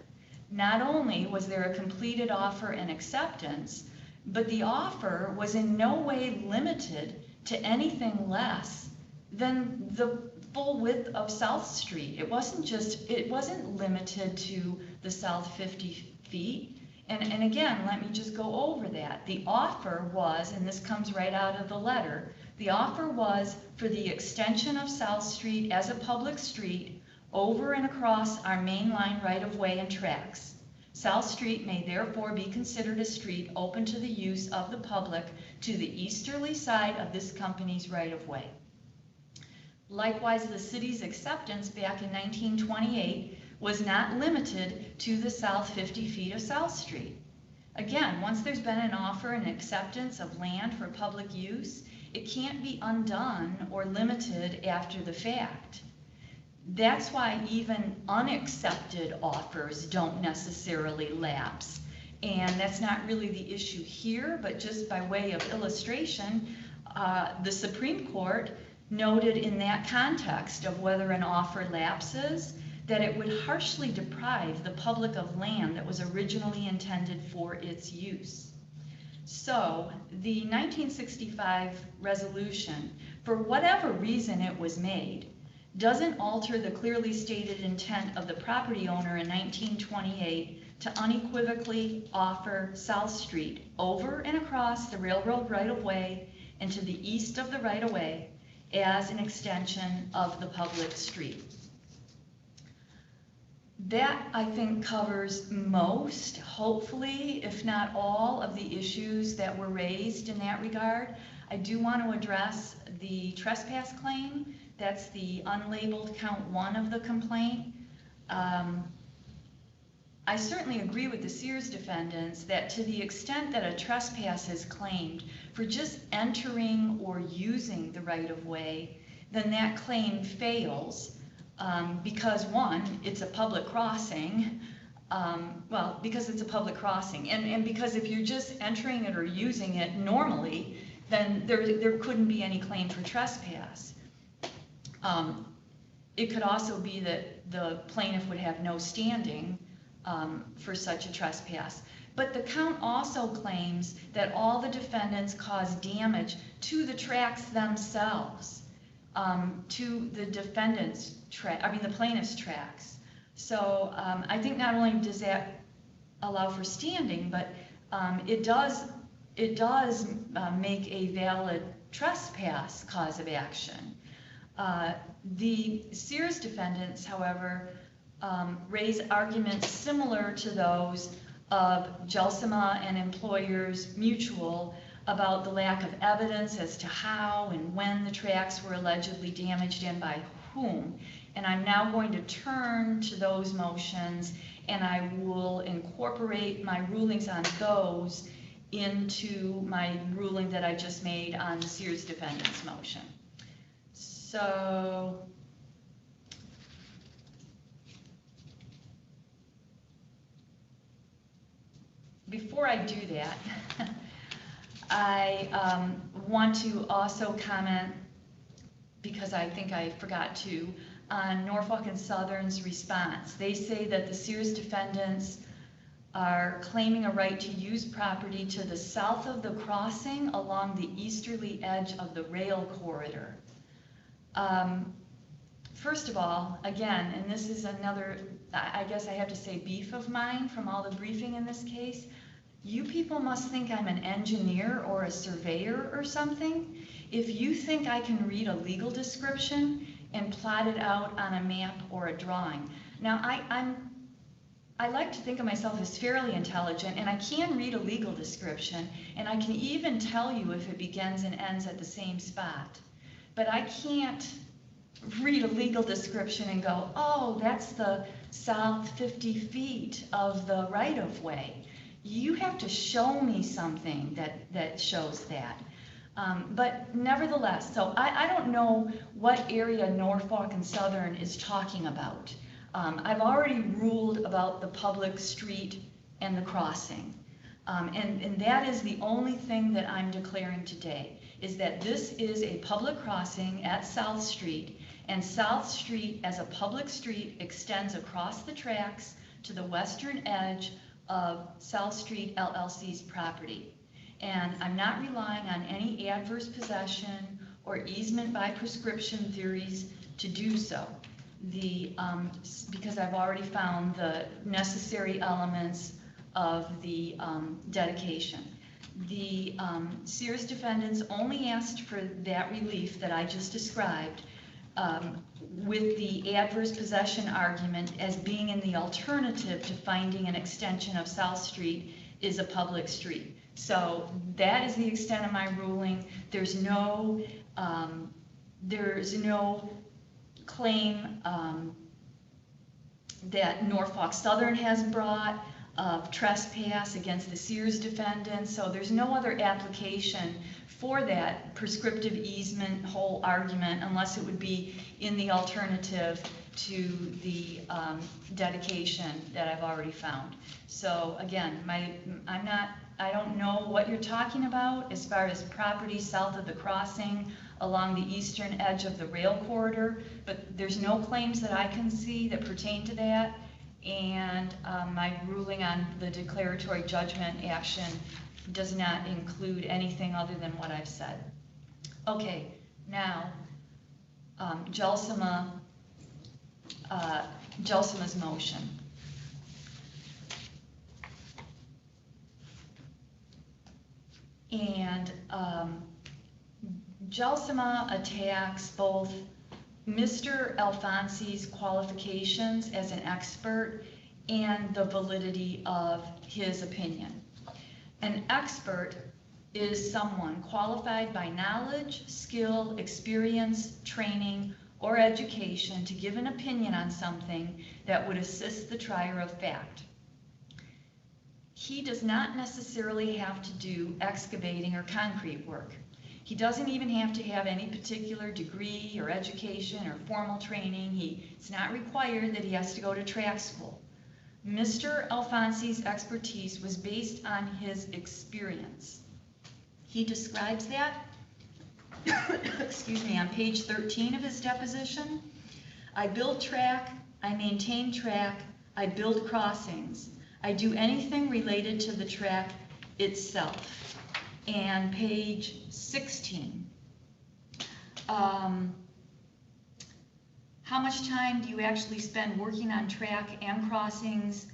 Not only was there a completed offer and acceptance, but the offer was in no way limited to anything less than the full width of South Street. It wasn't limited to the south 50 feet. And again, let me just go over that. The offer was, and this comes right out of the letter, the offer was for the extension of South Street as a public street over and across our main line right-of-way and tracks. South Street may therefore be considered a street open to the use of the public to the easterly side of this company's right-of-way. Likewise, the city's acceptance back in 1928 was not limited to the south 50 feet of South Street. Again, once there's been an offer and acceptance of land for public use, it can't be undone or limited after the fact. That's why even unaccepted offers don't necessarily lapse. And that's not really the issue here, but just by way of illustration, the Supreme Court noted in that context of whether an offer lapses, that it would harshly deprive the public of land that was originally intended for its use. So the 1965 resolution, for whatever reason it was made, doesn't alter the clearly stated intent of the property owner in 1928 to unequivocally offer South Street over and across the railroad right-of-way and to the east of the right-of-way as an extension of the public street. That, I think, covers most, hopefully, if not all, of the issues that were raised in that regard. I do want to address the trespass claim. That's the unlabeled count 1 of the complaint. I certainly agree with the Sears defendants that to the extent that a trespass is claimed for just entering or using the right-of-way, then that claim fails. Because one, it's a public crossing, because it's a public crossing, and because if you're just entering it or using it normally, then there couldn't be any claim for trespass. It could also be that the plaintiff would have no standing for such a trespass. But the count also claims that all the defendants caused damage to the tracks themselves, to the defendants' the plaintiff's tracks. So I think not only does that allow for standing, but it does make a valid trespass cause of action. The Sears defendants, however, raise arguments similar to those of Gelsima and Employers Mutual about the lack of evidence as to how and when the tracks were allegedly damaged and by whom. And I'm now going to turn to those motions, and I will incorporate my rulings on those into my ruling that I just made on the Sears defendants motion. So before I do that, I want to also comment, because I think I forgot to, on Norfolk and Southern's response. They say that the Sears defendants are claiming a right to use property to the south of the crossing along the easterly edge of the rail corridor. First of all, again, and this is another, I guess I have to say, beef of mine from all the briefing in this case, you people must think I'm an engineer or a surveyor or something. If you think I can read a legal description and plot it out on a map or a drawing. Now, I like to think of myself as fairly intelligent, and I can read a legal description, and I can even tell you if it begins and ends at the same spot. But I can't read a legal description and go, oh, that's the south 50 feet of the right-of-way. You have to show me something that shows that. But nevertheless, so I don't know what area Norfolk and Southern is talking about. I've already ruled about the public street and the crossing. And that is the only thing that I'm declaring today, is that this is a public crossing at South Street, and South Street as a public street extends across the tracks to the western edge of South Street LLC's property. And I'm not relying on any adverse possession or easement by prescription theories to do so. Because I've already found the necessary elements of the dedication. The Sears defendants only asked for that relief that I just described, with the adverse possession argument as being in the alternative to finding an extension of South Street is a public street. So that is the extent of my ruling. There's no claim that Norfolk Southern has brought of trespass against the Sears defendants. So there's no other application for that prescriptive easement whole argument unless it would be in the alternative to the dedication that I've already found. So again, I don't know what you're talking about as far as property south of the crossing along the eastern edge of the rail corridor, but there's no claims that I can see that pertain to that. And my ruling on the declaratory judgment action does not include anything other than what I've said. Okay, now, Gelsima, Gelsima's motion. And Gelsima attacks both Mr. Alfonsi's qualifications as an expert and the validity of his opinion. An expert is someone qualified by knowledge, skill, experience, training, or education to give an opinion on something that would assist the trier of fact. He does not necessarily have to do excavating or concrete work. He doesn't even have to have any particular degree or education or formal training. It's not required that he has to go to track school. Mr. Alfonsi's expertise was based on his experience. He describes that, excuse me, on page 13 of his deposition. I build track, I maintain track, I build crossings. I do anything related to the track itself. And page 16. How much time do you actually spend working on track and crossings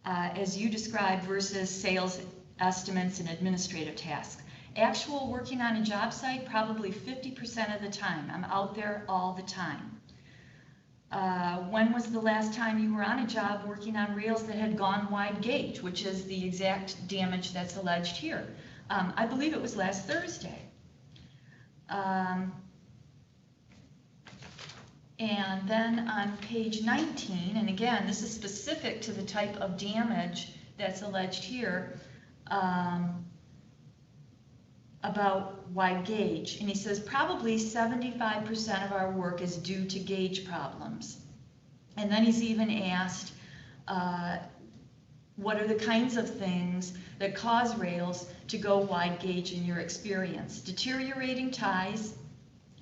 as you described versus sales estimates and administrative tasks? Actual working on a job site, probably 50% of the time. I'm out there all the time. When was the last time you were on a job working on rails that had gone wide gauge, which is the exact damage that's alleged here? I believe it was last Thursday. And then on page 19, and again, this is specific to the type of damage that's alleged here, about wide gauge. And he says probably 75% of our work is due to gauge problems. And then he's even asked, what are the kinds of things that cause rails to go wide gauge in your experience? Deteriorating ties,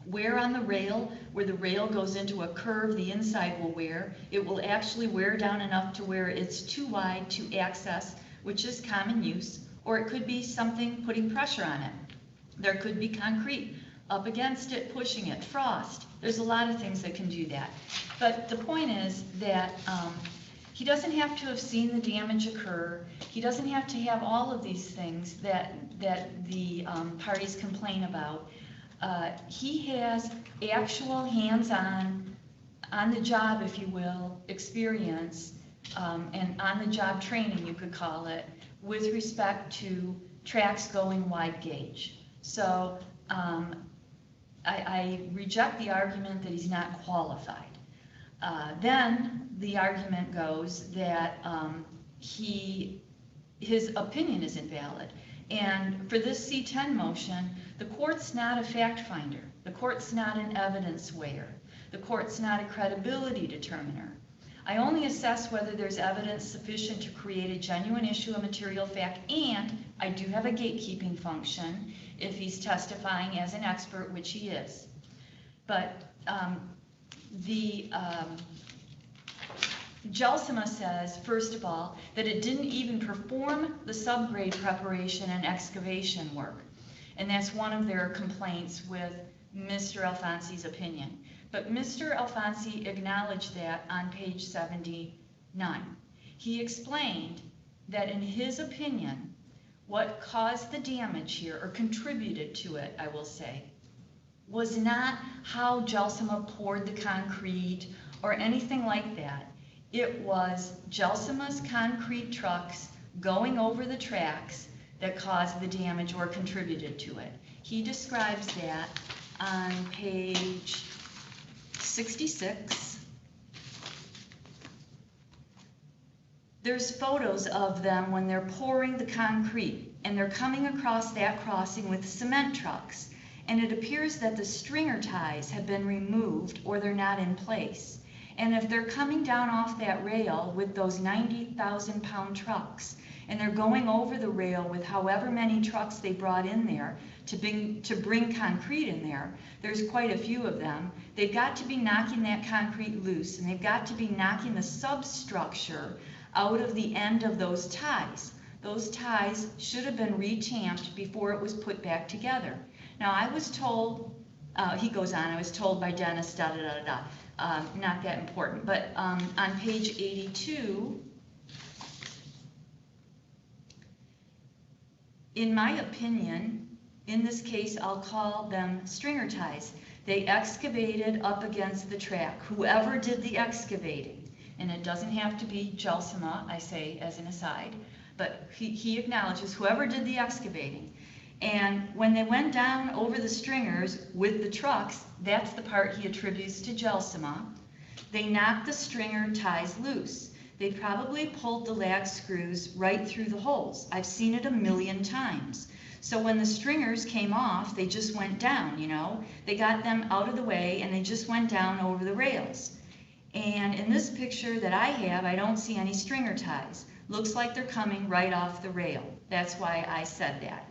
wear on the rail, where the rail goes into a curve, the inside will wear. It will actually wear down enough to where it's too wide to access, which is common use, or it could be something putting pressure on it. There could be concrete up against it, pushing it, frost. There's a lot of things that can do that. But the point is that he doesn't have to have seen the damage occur. He doesn't have to have all of these things that the parties complain about. He has actual hands-on, on the job, if you will, experience, and on the job training, you could call it, with respect to tracks going wide gauge. So I reject the argument that he's not qualified. Then the argument goes that his opinion is invalid. And for this C-10 motion, the court's not a fact finder. The court's not an evidence weigher. The court's not a credibility determiner. I only assess whether there's evidence sufficient to create a genuine issue of material fact, and I do have a gatekeeping function if he's testifying as an expert, which he is. But Gelsima says, first of all, that it didn't even perform the subgrade preparation and excavation work. And that's one of their complaints with Mr. Alfonsi's opinion. But Mr. Alfonsi acknowledged that on page 79. He explained that in his opinion, what caused the damage here, or contributed to it, I will say, was not how Gelsima poured the concrete or anything like that. It was Gelsima's concrete trucks going over the tracks that caused the damage or contributed to it. He describes that on page 66. There's photos of them when they're pouring the concrete and they're coming across that crossing with cement trucks. And it appears that the stringer ties have been removed or they're not in place. And if they're coming down off that rail with those 90,000-pound trucks and they're going over the rail with however many trucks they brought in there to bring concrete in there, there's quite a few of them, they've got to be knocking that concrete loose and they've got to be knocking the substructure out of the end of those ties. Those ties should have been retamped before it was put back together. Now I was told, he goes on, I was told by Dennis, not that important, but on page 82, in my opinion, In this case, I'll call them stringer ties. They excavated up against the track, whoever did the excavating. And it doesn't have to be Jelsima, I say as an aside, but he acknowledges whoever did the excavating. And when they went down over the stringers with the trucks, that's the part he attributes to Jelsima. They knocked the stringer ties loose. They probably pulled the lag screws right through the holes. I've seen it a million times. So when the stringers came off, they just went down, you know. They got them out of the way and they just went down over the rails. And in this picture that I have, I don't see any stringer ties. Looks like they're coming right off the rail. That's why I said that.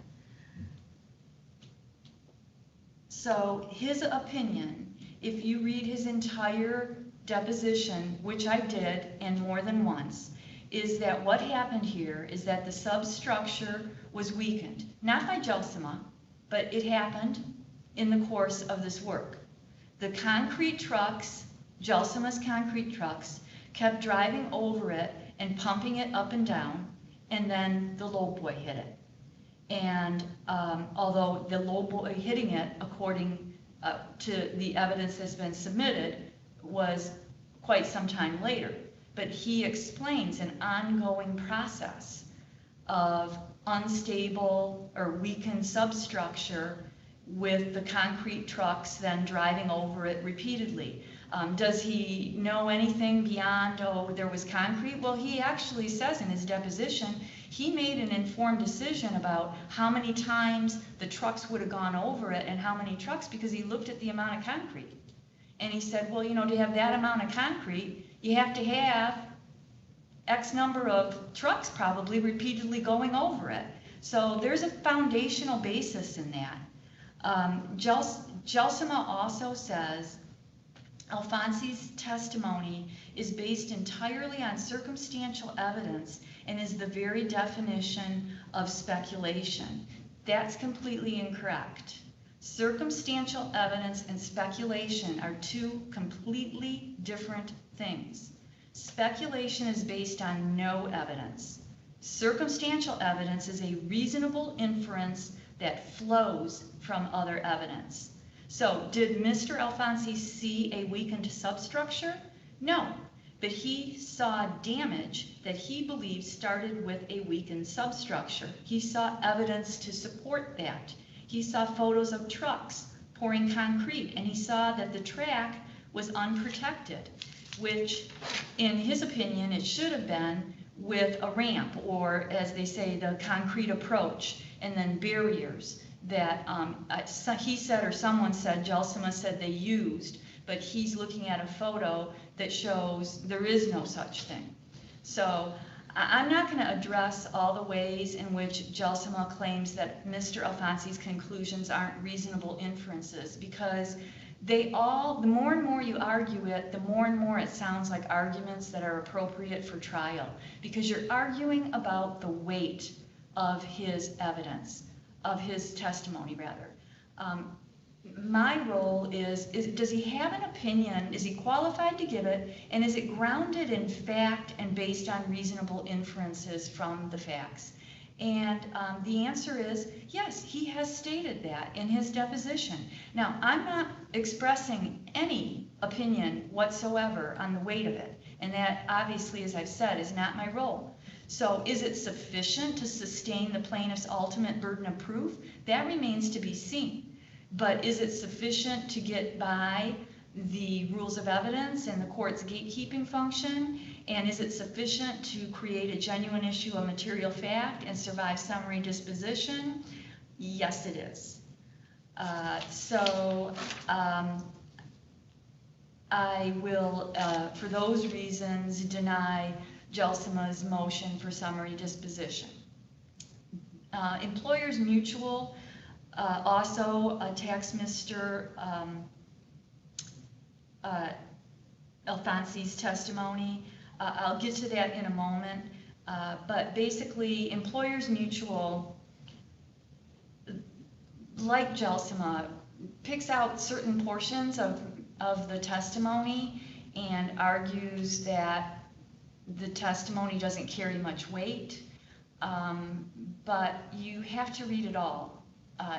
So his opinion, if you read his entire deposition, which I did and more than once, is that what happened here is that the substructure was weakened, not by Jelsima, but it happened in the course of this work. The concrete trucks, Jelsima's concrete trucks, kept driving over it and pumping it up and down, and then the low boy hit it. And although the low boy hitting it, according to the evidence that's been submitted, was quite some time later. But he explains an ongoing process of unstable or weakened substructure with the concrete trucks then driving over it repeatedly. Does he know anything beyond, oh, there was concrete? Well, he actually says in his deposition, he made an informed decision about how many times the trucks would have gone over it and how many trucks, because he looked at the amount of concrete. And he said, well, you know, to have that amount of concrete, you have to have X number of trucks probably repeatedly going over it. So there's a foundational basis in that. Jelsima also says Alfonsi's testimony is based entirely on circumstantial evidence and is the very definition of speculation. That's completely incorrect. Circumstantial evidence and speculation are two completely different things. Speculation is based on no evidence. Circumstantial evidence is a reasonable inference that flows from other evidence. So did Mr. Alfonsi see a weakened substructure? No, but he saw damage that he believes started with a weakened substructure. He saw evidence to support that. He saw photos of trucks pouring concrete, and he saw that the track was unprotected, which in his opinion it should have been with a ramp, or as they say, the concrete approach, and then barriers that he said, or someone said, Jelsima said they used, but he's looking at a photo that shows there is no such thing. So I'm not going to address all the ways in which Jelsima claims that Mr. Alfonsi's conclusions aren't reasonable inferences, because they all, the more and more you argue it, the more and more it sounds like arguments that are appropriate for trial, because you're arguing about the weight of his evidence, of his testimony rather. My role is does he have an opinion? Is he qualified to give it? And is it grounded in fact and based on reasonable inferences from the facts? And the answer is yes, he has stated that in his deposition. Now, I'm not expressing any opinion whatsoever on the weight of it. And that obviously, as I've said, is not my role. So is it sufficient to sustain the plaintiff's ultimate burden of proof? That remains to be seen. But is it sufficient to get by the rules of evidence and the court's gatekeeping function? And is it sufficient to create a genuine issue of material fact and survive summary disposition? Yes, it is. I will, for those reasons, deny Jelsima's motion for summary disposition. Employers Mutual also attacks Mr. Alfonsi's testimony. I'll get to that in a moment, but basically Employers Mutual, like Jelsima, picks out certain portions of the testimony and argues that the testimony doesn't carry much weight, but you have to read it all.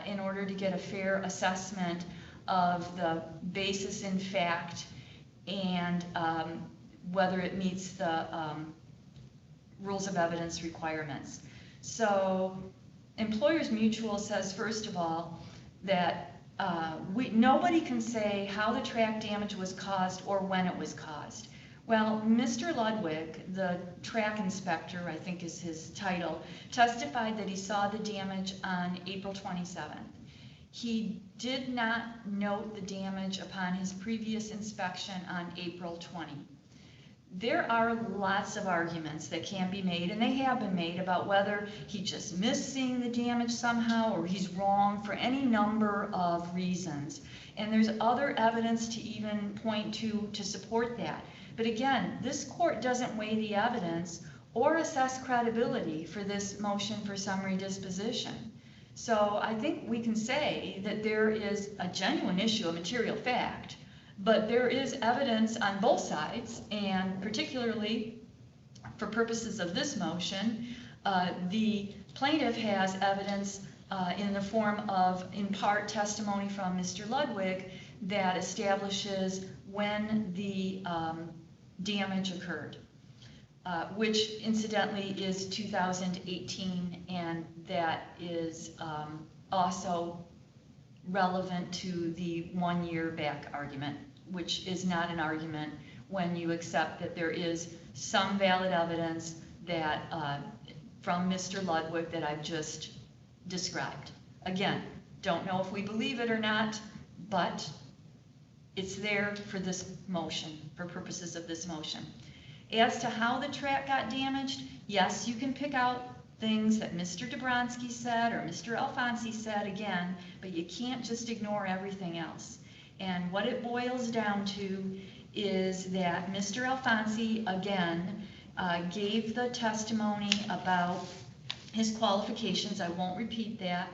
in order to get a fair assessment of the basis in fact and whether it meets the rules of evidence requirements. So Employers Mutual says, first of all, that nobody can say how the track damage was caused or when it was caused. Well, Mr. Ludwig, the track inspector, I think is his title, testified that he saw the damage on April 27th. He did not note the damage upon his previous inspection on April 20. There are lots of arguments that can be made, and they have been made, about whether he just missed seeing the damage somehow or he's wrong for any number of reasons. And there's other evidence to even point to support that. But again, this court doesn't weigh the evidence or assess credibility for this motion for summary disposition. So I think we can say that there is a genuine issue of material fact, but there is evidence on both sides, and particularly for purposes of this motion, the plaintiff has evidence in the form of, in part, testimony from Mr. Ludwig that establishes when the damage occurred, which incidentally is 2018, and that is also relevant to the 1 year back argument, which is not an argument when you accept that there is some valid evidence that from Mr. Ludwig that I've just described. Again, don't know if we believe it or not, but it's there for this motion, for purposes of this motion. As to how the track got damaged, yes, you can pick out things that Mr. Dobronsky said or Mr. Alfonsi said again, but you can't just ignore everything else. And what it boils down to is that Mr. Alfonsi, again, gave the testimony about his qualifications. I won't repeat that.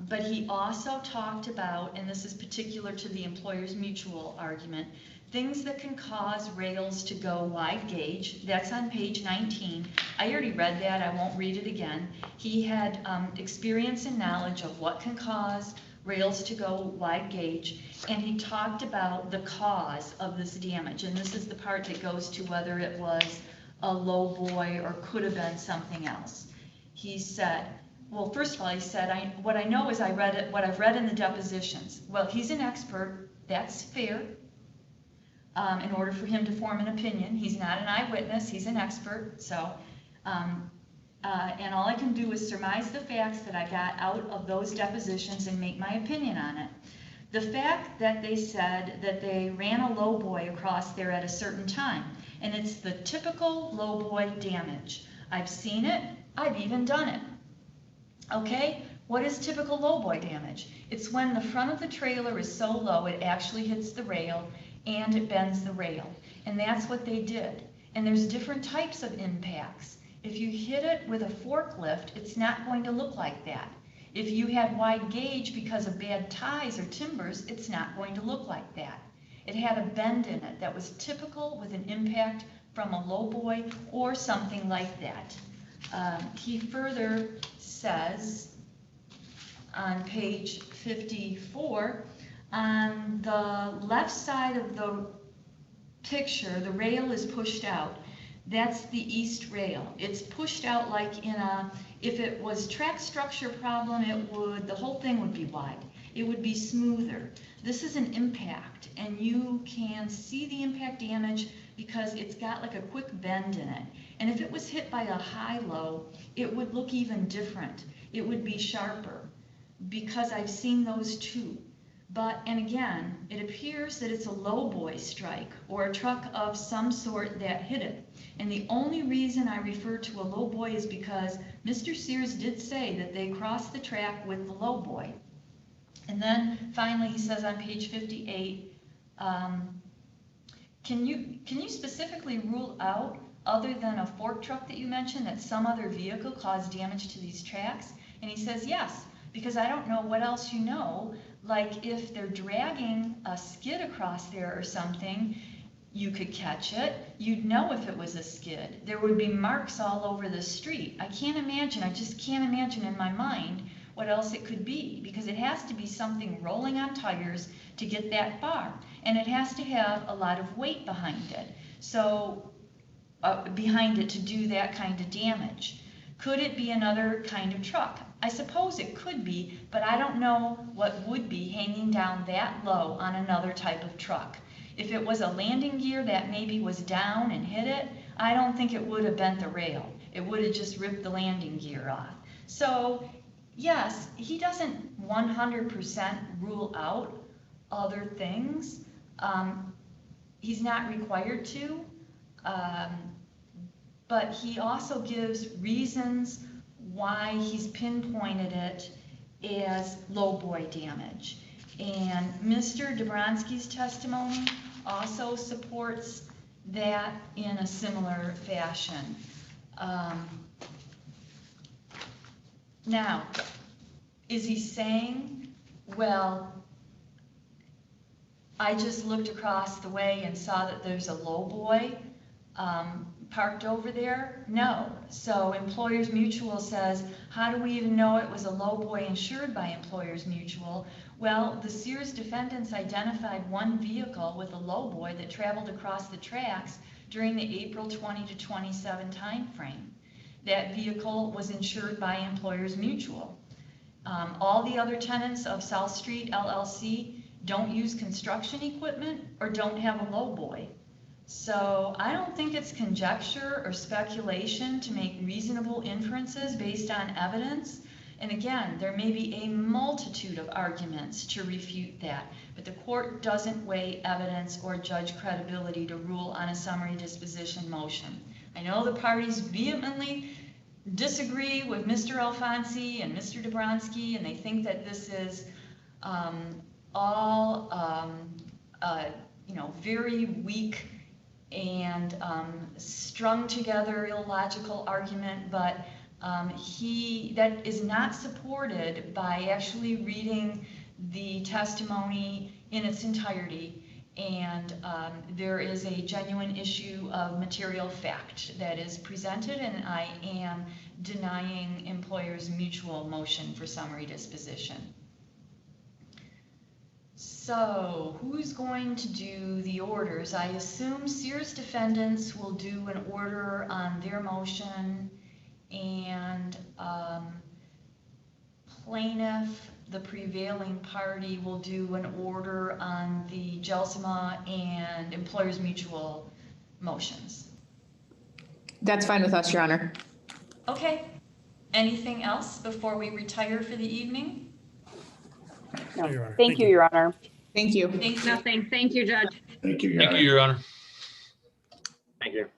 But he also talked about, and this is particular to the Employers Mutual argument, things that can cause rails to go wide gauge. That's on page 19. I already read that. I won't read it again. He had experience and knowledge of what can cause rails to go wide gauge, and he talked about the cause of this damage. And this is the part that goes to whether it was a low boy or could have been something else. He said, well, first of all, he said, what I know is what I've read in the depositions. Well, he's an expert. That's fair. In order for him to form an opinion. He's not an eyewitness, he's an expert. So, and all I can do is surmise the facts that I got out of those depositions and make my opinion on it. The fact that they said that they ran a low boy across there at a certain time, and it's the typical low boy damage. I've seen it, I've even done it. Okay, what is typical low boy damage? It's when the front of the trailer is so low it actually hits the rail and it bends the rail. And that's what they did. And there's different types of impacts. If you hit it with a forklift, it's not going to look like that. If you had wide gauge because of bad ties or timbers, it's not going to look like that. It had a bend in it that was typical with an impact from a low boy or something like that. He further says on page 54, on the left side of the picture, the rail is pushed out. That's the east rail. It's pushed out like in a, if it was track structure problem, the whole thing would be wide. It would be smoother. This is an impact, and you can see the impact damage because it's got like a quick bend in it. And if it was hit by a high-low, it would look even different. It would be sharper, because I've seen those too. But, and again, it appears that it's a low boy strike or a truck of some sort that hit it. And the only reason I refer to a low boy is because Mr. Sears did say that they crossed the track with the low boy. And then finally he says on page 58, can you specifically rule out, other than a fork truck that you mentioned, that some other vehicle caused damage to these tracks? And he says yes, because I don't know what else you know. Like if they're dragging a skid across there or something, you could catch it. You'd know if it was a skid. There would be marks all over the street. I just can't imagine in my mind what else it could be, because it has to be something rolling on tires to get that far, and it has to have a lot of weight behind it. So, behind it to do that kind of damage. Could it be another kind of truck? I suppose it could be, but I don't know what would be hanging down that low on another type of truck. If it was a landing gear that maybe was down and hit it, I don't think it would have bent the rail. It would have just ripped the landing gear off. So, yes, he doesn't 100% rule out other things. He's not required to, but he also gives reasons why he's pinpointed it as lowboy damage. And Mr. Dobronsky's testimony also supports that in a similar fashion. Now, is he saying, well, I just looked across the way and saw that there's a lowboy parked over there? No. So Employers Mutual says, how do we even know it was a lowboy insured by Employers Mutual? Well, the Sears defendants identified one vehicle with a lowboy that traveled across the tracks during the April 20 to 27 timeframe. That vehicle was insured by Employers Mutual. All the other tenants of South Street LLC don't use construction equipment or don't have a lowboy. So I don't think it's conjecture or speculation to make reasonable inferences based on evidence. And again, there may be a multitude of arguments to refute that, but the court doesn't weigh evidence or judge credibility to rule on a summary disposition motion. I know the parties vehemently disagree with Mr. Alfonsi and Mr. Dobronsky, and they think that this is all very weak and strung together illogical argument, but that is not supported by actually reading the testimony in its entirety, and there is a genuine issue of material fact that is presented, and I am denying Employers Mutual motion for summary disposition. So, who's going to do the orders? I assume Sears defendants will do an order on their motion, and plaintiff, the prevailing party, will do an order on the Gelsima and Employers Mutual motions. That's fine with us, Your Honor. Okay. Anything else before we retire for the evening? No. Your Honor. Thank you, Your Honor. Thank you. Thank you. Nothing. Thank you, Judge. Thank you, Your Thank Honor. you, Your Honor. Thank you.